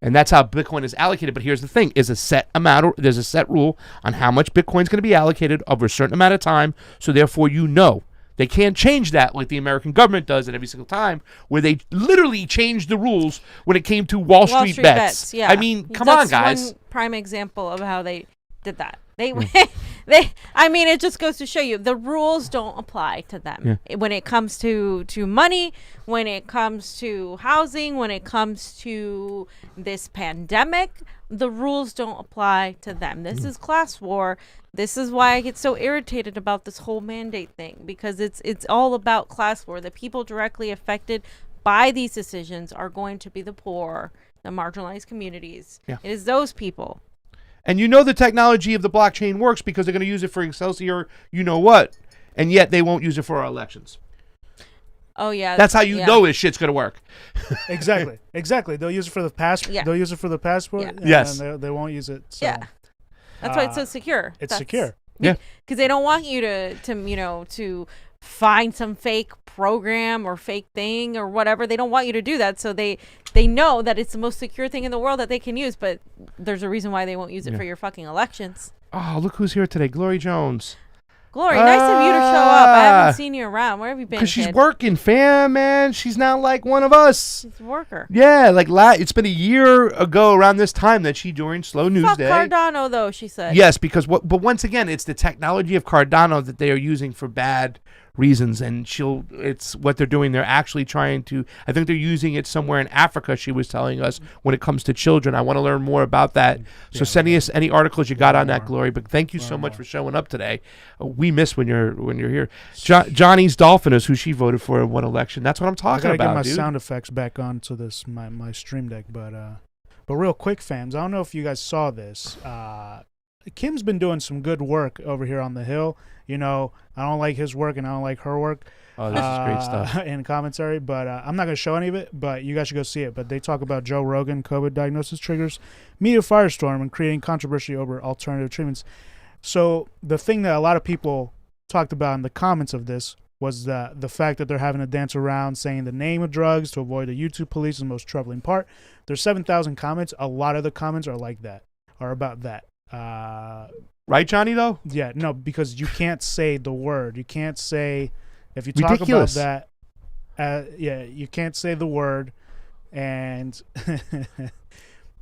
And that's how Bitcoin is allocated. But here's the thing: there's a set rule on how much Bitcoin is going to be allocated over a certain amount of time. So therefore, they can't change that like the American government does at every single time, where they literally changed the rules when it came to Wall Street bets. Yeah. I mean, come on, guys. One prime example of how they did that. I mean, it just goes to show you the rules don't apply to them when it comes to money, when it comes to housing, when it comes to this pandemic. The rules don't apply to them. This is class war. This is why I get so irritated about this whole mandate thing, because it's all about class war. The people directly affected by these decisions are going to be the poor, the marginalized communities. Yeah. It is those people. And the technology of the blockchain works because they're going to use it for Excelsior, what, and yet they won't use it for our elections. Oh yeah, that's how you know this shit's going to work. Exactly. They'll use it for the passport. Yeah. They'll use it for the passport. Yeah. Yes. And they won't use it. So. Yeah. That's why it's so secure. It's secure. Yeah. Because they don't want you to find some fake program or fake thing or whatever. They don't want you to do that. So they know that it's the most secure thing in the world that they can use. But there's a reason why they won't use it for your fucking elections. Oh, look who's here today. Glory Jones. Glory, nice of you to show up. I haven't seen you around. Where have you been? Because she's kid? working, fam, man. She's now like one of us. She's a worker. Yeah, like it's been a year ago around this time that she during Slow News Fuck Day. Cardano, though, she said. Yes, because but once again, it's the technology of Cardano that they are using for bad reasons, and it's what they're doing. They're actually trying to. I think they're using it somewhere in Africa. She was telling us when it comes to children. I want to learn more about that. So send us any articles you got on that, Glory. But thank you so much for showing up today. We miss when you're here. Johnny's Dolphin is who she voted for in one election. That's what I'm talking I gotta about. get my Dude. sound effects back onto this my stream deck, but real quick, fans. I don't know if you guys saw this. Kim's been doing some good work over here on the Hill. You know, I don't like his work and I don't like her work. Oh, this is great stuff. In commentary, but I'm not going to show any of it, but you guys should go see it. But they talk about Joe Rogan, COVID diagnosis triggers, media firestorm, and creating controversy over alternative treatments. So the thing that a lot of people talked about in the comments of this was the fact that they're having to dance around saying the name of drugs to avoid the YouTube police is the most troubling part. There's 7,000 comments. A lot of the comments are like that, are about that. Right, Johnny, though? Yeah, no, because you can't say the word. You can't say, if you talk Ridiculous. about that, you can't say the word, and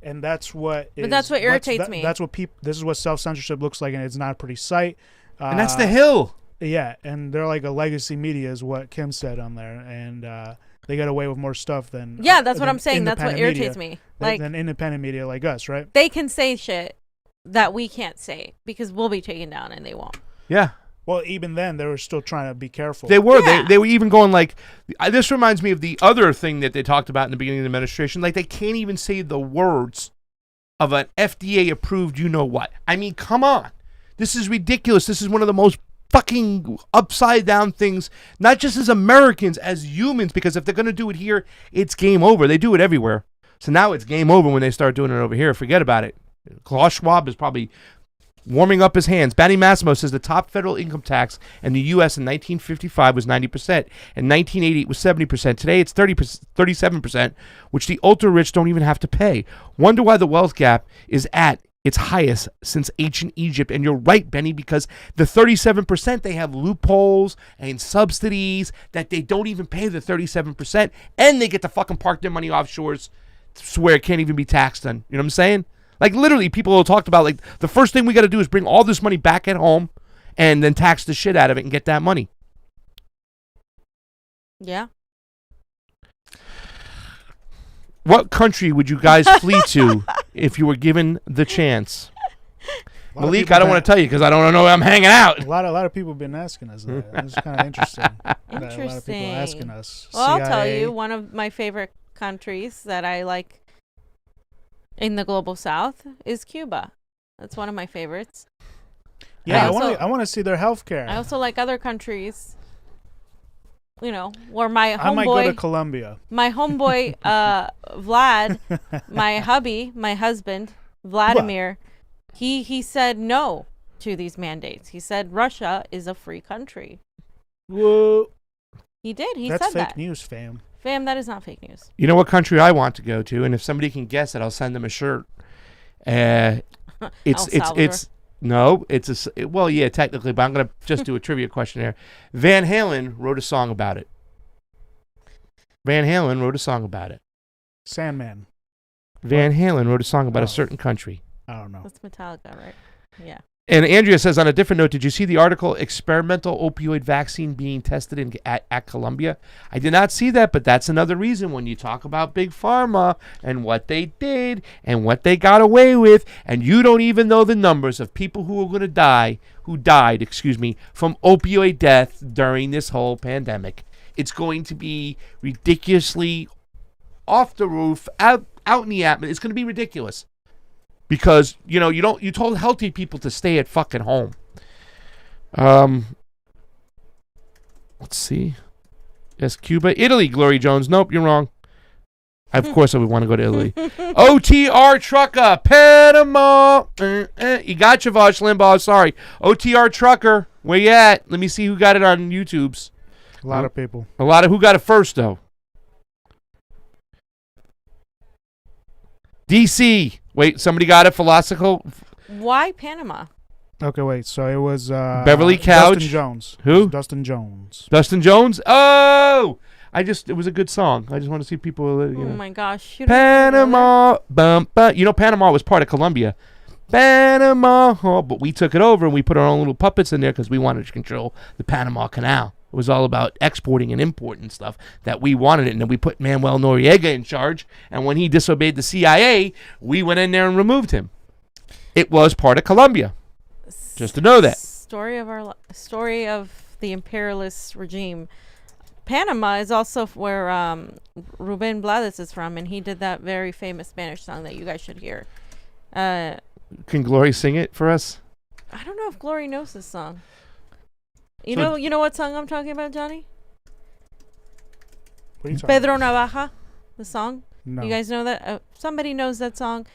and that's what But that's what irritates me. That's what this is what self-censorship looks like, and it's not a pretty sight. And that's the Hill. Yeah, and they're like a legacy media is what Kim said on there, and they get away with more stuff than Yeah, that's what I'm saying. That's what irritates me. Like, than independent media like us, right? they can say shit that we can't say because we'll be taken down and they won't. Yeah. Well, even then, they were still trying to be careful. They were. Yeah. They were even going like, this reminds me of the other thing that they talked about in the beginning of the administration. Like, they can't even say the words of an FDA-approved you-know-what. I mean, come on. This is ridiculous. This is one of the most fucking upside-down things, not just as Americans, as humans, because if they're going to do it here, it's game over. They do it everywhere. So now it's game over when they start doing it over here. Forget about it. Klaus Schwab is probably warming up his hands. Batty Massimo says the top federal income tax in the U.S. in 1955 was 90%. In 1980, it was 70%. Today, it's 37%, which the ultra-rich don't even have to pay. Wonder why the wealth gap is at its highest since ancient Egypt. And you're right, Benny, because the 37%, they have loopholes and subsidies that they don't even pay the 37%, and they get to fucking park their money offshores where it can't even be taxed on. You know what I'm saying? Like, literally, people have talked about, like, the first thing we got to do is bring all this money back at home and then tax the shit out of it and get that money. Yeah. What country would you guys flee to if you were given the chance? Malik, I don't want to tell you because I don't know where I'm hanging out. A lot of people have been asking us that. It's kind of interesting. A lot of people asking us. Well, I'll tell you, one of my favorite countries that I like in the global south is Cuba. That's one of my favorites. Yeah, I want to see their healthcare. I also like other countries, you know, where my homeboy... I might go to Colombia. My homeboy, Vlad, my husband, Vladimir, he said no to these mandates. He said Russia is a free country. Whoa. He did. That's said fake that. news, fam. Fam, that is not fake news. You know what country I want to go to, and if somebody can guess it, I'll send them a shirt. Well, yeah, technically, but I'm gonna just do a trivia question there. Van Halen wrote a song about it. Sandman. Van Halen wrote a song about a certain country. I don't know. That's Metallica, right? Yeah. And Andrea says, on a different note, did you see the article, experimental opioid vaccine being tested at Columbia? I did not see that, but that's another reason when you talk about Big Pharma and what they did and what they got away with, and you don't even know the numbers of people who died from opioid death during this whole pandemic. It's going to be ridiculously off the roof, out in the atmosphere. It's going to be ridiculous. Because, you told healthy people to stay at fucking home. Let's see. Yes, Cuba. Italy, Glory Jones. Nope, you're wrong. Of course I would want to go to Italy. OTR Trucker, Panama. You got your Vosh Limbaugh, sorry. OTR Trucker, where you at? Let me see who got it on YouTube's. A lot of people. Who got it first, though? DC. Wait, somebody got it? Philosophical? Why Panama? Okay, wait. So it was Beverly Couch. Dustin Jones. Who? It was Dustin Jones. Dustin Jones. Oh, it was a good song. I just want to see people. Oh my gosh. You don't Panama, bum, bum. You know, Panama was part of Colombia. Panama, but we took it over and we put our own little puppets in there because we wanted to control the Panama Canal. It was all about exporting and importing stuff that we wanted it. And then we put Manuel Noriega in charge. And when he disobeyed the CIA, we went in there and removed him. It was part of Colombia. Just to know that. Story of the imperialist regime. Panama is also where Ruben Blades is from, and he did that very famous Spanish song that you guys should hear. Can Glory sing it for us? I don't know if Glory knows this song. You So- know what song I'm talking about, Johnny? What are you talking Pedro about? Navaja, the song. No. You guys know that? Somebody knows that song.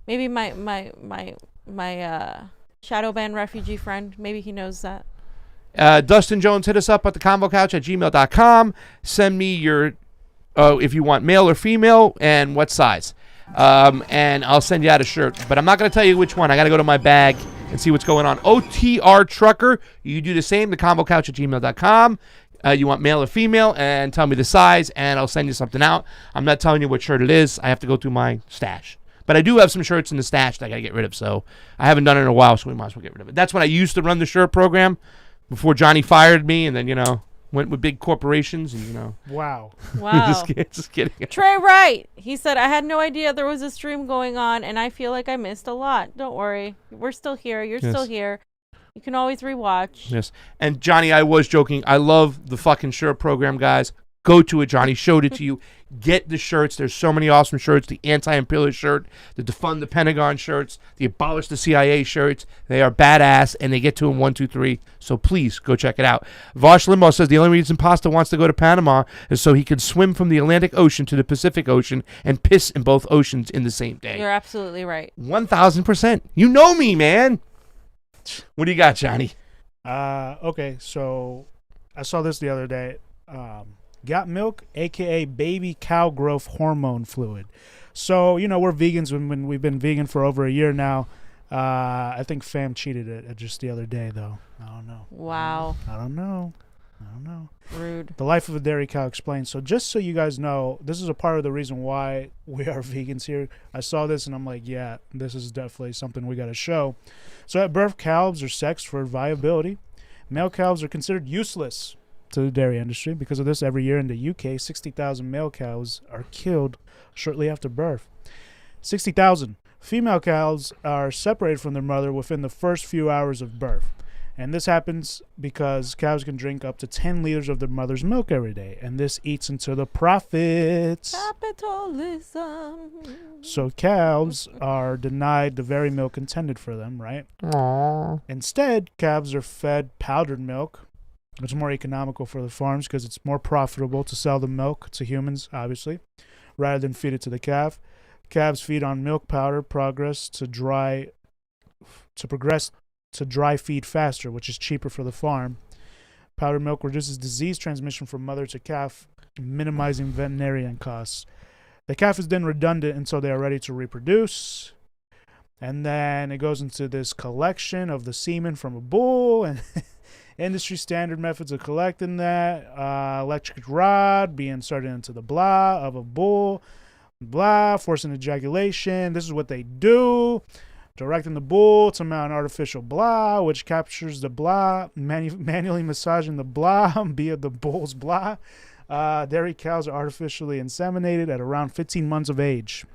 Maybe my shadow band refugee friend. Maybe he knows that. Dustin Jones, hit us up at the Convo Couch at gmail.com. Send me your, if you want male or female, and what size. And I'll send you out a shirt. But I'm not going to tell you which one. I got to go to my bag and see what's going on. OTR Trucker, you do the same, the Convo Couch at gmail.com. You want male or female, and tell me the size, and I'll send you something out. I'm not telling you what shirt it is. I have to go through my stash. But I do have some shirts in the stash that I got to get rid of, so I haven't done it in a while, so we might as well get rid of it. That's when I used to run the shirt program before Johnny fired me, and then, went with big corporations, and, Wow. Wow. just kidding. Trey Wright. He said, I had no idea there was a stream going on, and I feel like I missed a lot. Don't worry. We're still here. You're Yes. still here. You can always rewatch. Yes. And Johnny, I was joking. I love the fucking shirt program, guys. Go to it. Johnny showed it to you. Get the shirts. There's so many awesome shirts. The anti-imperialist shirt, the defund the Pentagon shirts, the abolish the CIA shirts. They are badass, and they get to them 1, 2, 3. So please go check it out. Vosh Limbaugh says the only reason Pasta wants to go to Panama is so he can swim from the Atlantic Ocean to the Pacific Ocean and piss in both oceans in the same day. You're absolutely right. 1,000%. You know me, man. What do you got, Johnny? Okay, so I saw this the other day. Got milk, aka baby cow growth hormone fluid. So we're vegans when we've been vegan for over a year now. I think Fam cheated it just the other day though. I don't know. Wow. I don't know. Rude. The life of a dairy cow explained. So just so you guys know, this is a part of the reason why we are vegans here. I saw this and I'm like, yeah, this is definitely something we got to show. So at birth, calves are sexed for viability. Male calves are considered useless to the dairy industry. Because of this, every year in the UK, 60,000 male cows are killed shortly after birth. 60,000. Female cows are separated from their mother within the first few hours of birth. And this happens because cows can drink up to 10 liters of their mother's milk every day. And this eats into the profits. Capitalism. So calves are denied the very milk intended for them, right? Aww. Instead, calves are fed powdered milk. It's more economical for the farms because it's more profitable to sell the milk to humans, obviously, rather than feed it to the calf. Calves feed on milk powder, progress to dry feed faster, which is cheaper for the farm. Powdered milk reduces disease transmission from mother to calf, minimizing veterinarian costs. The calf is then redundant until they are ready to reproduce. And then it goes into this collection of the semen from a bull and industry standard methods of collecting that. Electric rod being inserted into the blah of a bull. Blah, forcing ejaculation. This is what they do. Directing the bull to mount an artificial blah, which captures the blah, manually massaging the blah via the bull's blah. Dairy cows are artificially inseminated at around 15 months of age.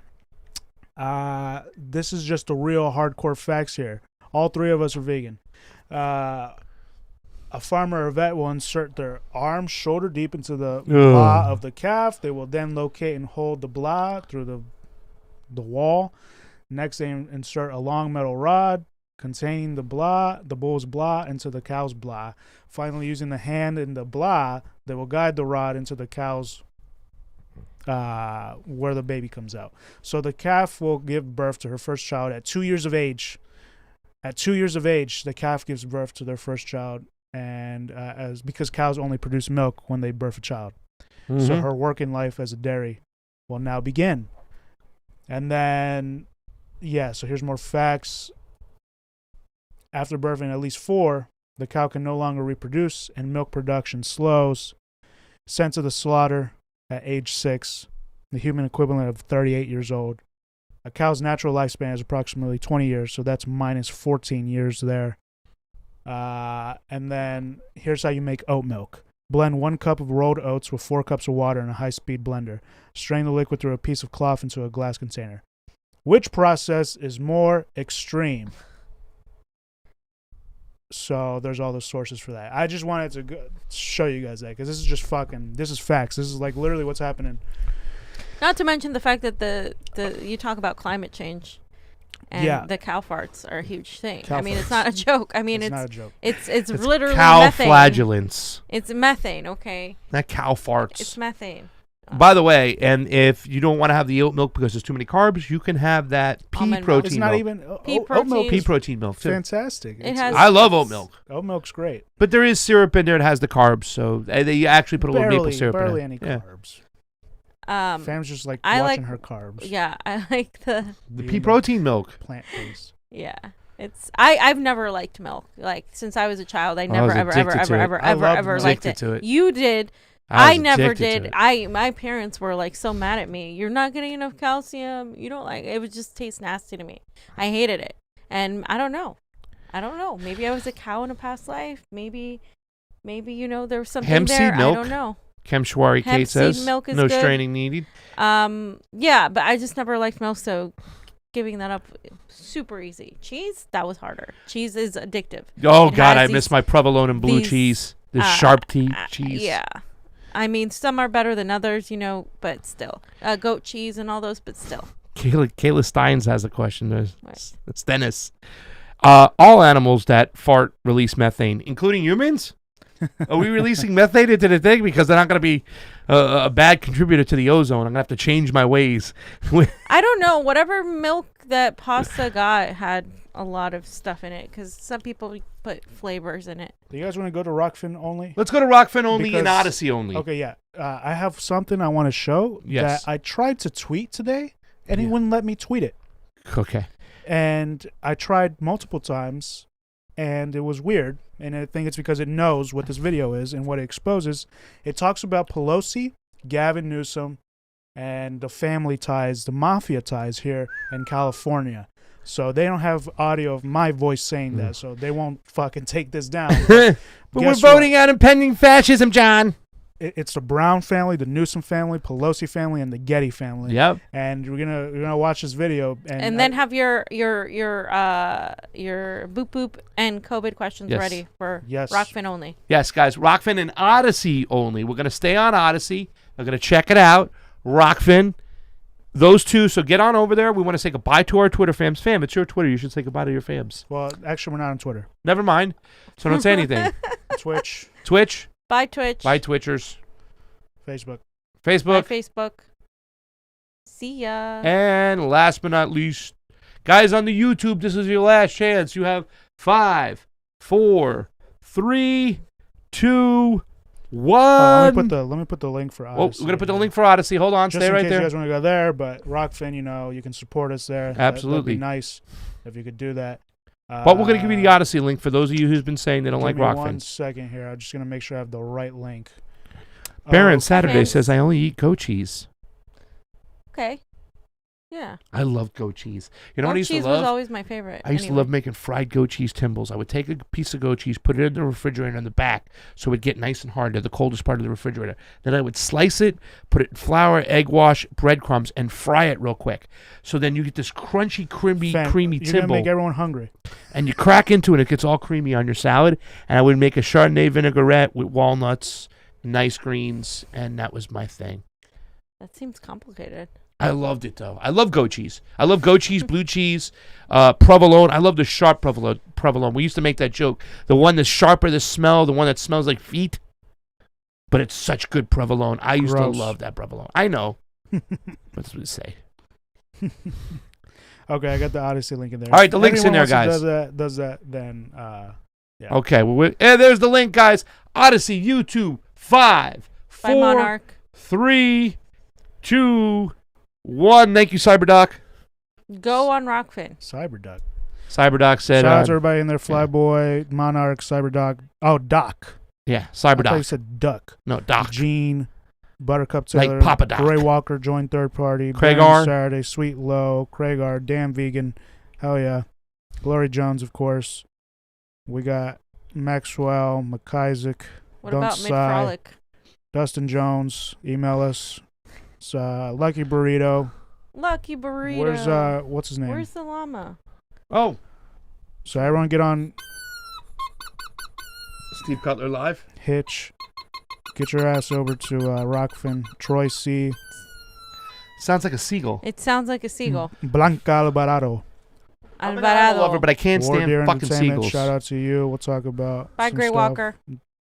This is just the real hardcore facts here. All three of us are vegan. A farmer or vet will insert their arm shoulder deep into the blah of the calf. They will then locate and hold the blah through the wall. Next, they insert a long metal rod containing the bull's blah, into the cow's blah. Finally, using the hand in the blah, they will guide the rod into the cow's where the baby comes out. So the calf will give birth to her first child at 2 years of age. At 2 years of age, the calf gives birth to their first child, and because cows only produce milk when they birth a child. Mm-hmm. So her working life as a dairy will now begin. And then, so here's more facts. After birthing at least 4, the cow can no longer reproduce and milk production slows. Sent to the slaughter at age 6, the human equivalent of 38 years old. A cow's natural lifespan is approximately 20 years, so that's minus 14 years there. And then here's how you make oat milk. Blend 1 cup of rolled oats with 4 cups of water in a high-speed blender. Strain the liquid through a piece of cloth into a glass container. Which process is more extreme? So there's all the sources for that. I just wanted to show you guys that because this is just this is facts. This is like literally what's happening. Not to mention the fact that you talk about climate change. And the cow farts are a huge thing. Cow farts. It's not a joke. It's not a joke. It's literally cow methane. flatulence. It's methane, okay? Not cow farts. It's methane. By the way, and if you don't want to have the oat milk because there's too many carbs, you can have that pea Almond milk. protein It's not milk. even Pea oat milk. Pea Is protein milk too. fantastic. It has- I love oat milk, Oat milk's great. but there is syrup in there that has the carbs, so they actually put a little maple syrup barely in it. any Yeah. carbs. Um, Fam's just like I watching like- her carbs. yeah, I like the The Even pea though protein milk. plant-based. yeah. It's I've never liked milk. Like since I was a child, I never was ever addicted to it. I loved ever milk. liked Addicted it. to it. You did. I I never addicted to did. it. My parents were like so mad at me. You're not getting enough calcium. You don't like it. Would just taste nasty to me. I hated it, and I don't know. Maybe I was a cow in a past life. Maybe there was something Hemp there. seed milk? I don't know. Kemshwari Hemp Kate seed says milk is no good. straining needed. Yeah, but I just never liked milk, so giving that up super easy. Cheese, that was harder. Cheese is addictive. Oh It God, has I miss my provolone and blue these, cheese. The sharp cheese. Yeah. I mean, some are better than others, but still. Goat cheese and all those, but still. Kayla Steins has a question. Right. It's Dennis. All animals that fart release methane, including humans. Are we releasing methane into the thing because they're not going to be a bad contributor to the ozone? I'm going to have to change my ways. I don't know. Whatever milk that pasta got had a lot of stuff in it because some people put flavors in it. Do you guys want to go to Rokfin only? Let's go to Rokfin only and Because- Odyssey only. Okay, yeah. I have something I want to show Yes. that I tried to tweet today, and he Yeah. wouldn't let me tweet it. Okay. And I tried multiple times, and it was weird. And I think it's because it knows what this video is and what it exposes. It talks about Pelosi, Gavin Newsom, and the family ties, the mafia ties here in California. So they don't have audio of my voice saying that, so they won't fucking take this down. But we're guess voting out impending fascism, John. It's the Brown family, the Newsom family, Pelosi family, and the Getty family. Yep. And we're gonna watch this video, And then have your boop boop and COVID questions Yes. ready for Yes. Rokfin only. Yes, guys. Rokfin and Odyssey only. We're going to stay on Odyssey. We're going to check it out. Rokfin. Those two. So get on over there. We want to say goodbye to our Twitter fams. Fam, it's your Twitter. You should say goodbye to your fams. well, actually, we're not on Twitter. Never mind. So don't say anything. Twitch, Twitch. Bye Twitch. Bye Twitchers. Facebook. Bye Facebook. Facebook. See ya. And last but not least, guys on the YouTube, this is your last chance. You have 5, 4, 3, 2, 1. Let me put the link for Oh, Odyssey. we're going to put the link for Odyssey. Hold on. Just Stay in right case there. you guys want to go there, but Rokfin, you can support us there. That'd Absolutely. be nice if you could do that. But we're going to give you the Odyssey link for those of you who's been saying they don't like Give me 1 Rokfin. second here. I'm just gonna make sure I have the right link. Baron Oh, Saturday okay. says, I only eat goat cheese. Okay. Yeah. I love goat cheese. You know what I Goat used to cheese love? was always my favorite. I used to anyway. love making fried goat cheese timbals. I would take a piece of goat cheese, put it in the refrigerator in the back so it would get nice and hard to the coldest part of the refrigerator. Then I would slice it, put it in flour, egg wash, breadcrumbs, and fry it real quick. So then you get this crunchy, creamy You're gonna make timbal. everyone hungry. And you crack into it, it gets all creamy on your salad. And I would make a Chardonnay vinaigrette with walnuts, nice greens, and that was my thing. That seems complicated. I loved it, though. I love goat cheese. I love goat cheese, blue cheese, provolone. I love the sharp provolone. We used to make that joke. The one that's sharper, the smell, the one that smells like feet. But it's such good provolone. I used Gross. to love that provolone. I know. That's what I say. Okay, I got the Odyssey link in there. All right, the link's in Everyone there, else who guys. Does that, then yeah. Okay, well, there's the link, guys. Odyssey, YouTube, 5, Bye 4, Monarch. 3, 2, 1. Thank you, Cyberdoc. Go on Rokfin. Cyberduck. Cyberdoc said. Shout out to everybody in there. Flyboy, Monarch, Cyberdog. Oh, Doc. Yeah, I thought you Cyberdoc. said Duck. No, Doc. Gene, Buttercup Like Taylor, Papa Doc. Ray Walker joined third party. Craig Brandon R. Saturday, Sweet Low, Craig R. Damn Vegan. Hell yeah. Glory Jones, of course. We got Maxwell, McIsaac, What Don't about Sigh. Mid Frolic? Dustin Jones. Email us. It's Lucky Burrito. Lucky Burrito. Where's what's his name? Where's the llama? Oh, So everyone get on Steve Cutler live. Hitch. Get your ass over to Rokfin. Troy C. Sounds like a seagull. It sounds like a seagull. Blanca Alvarado. I'm an animal lover, Alvarado. but I can't War stand Deer fucking Entertainment. seagulls. Shout out to you. We'll talk about Bye, some Grey stuff. Walker.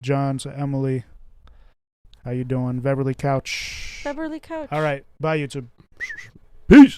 John to Emily. How you doing? Beverly Couch. Beverly Couch. All right. Bye, YouTube. Peace.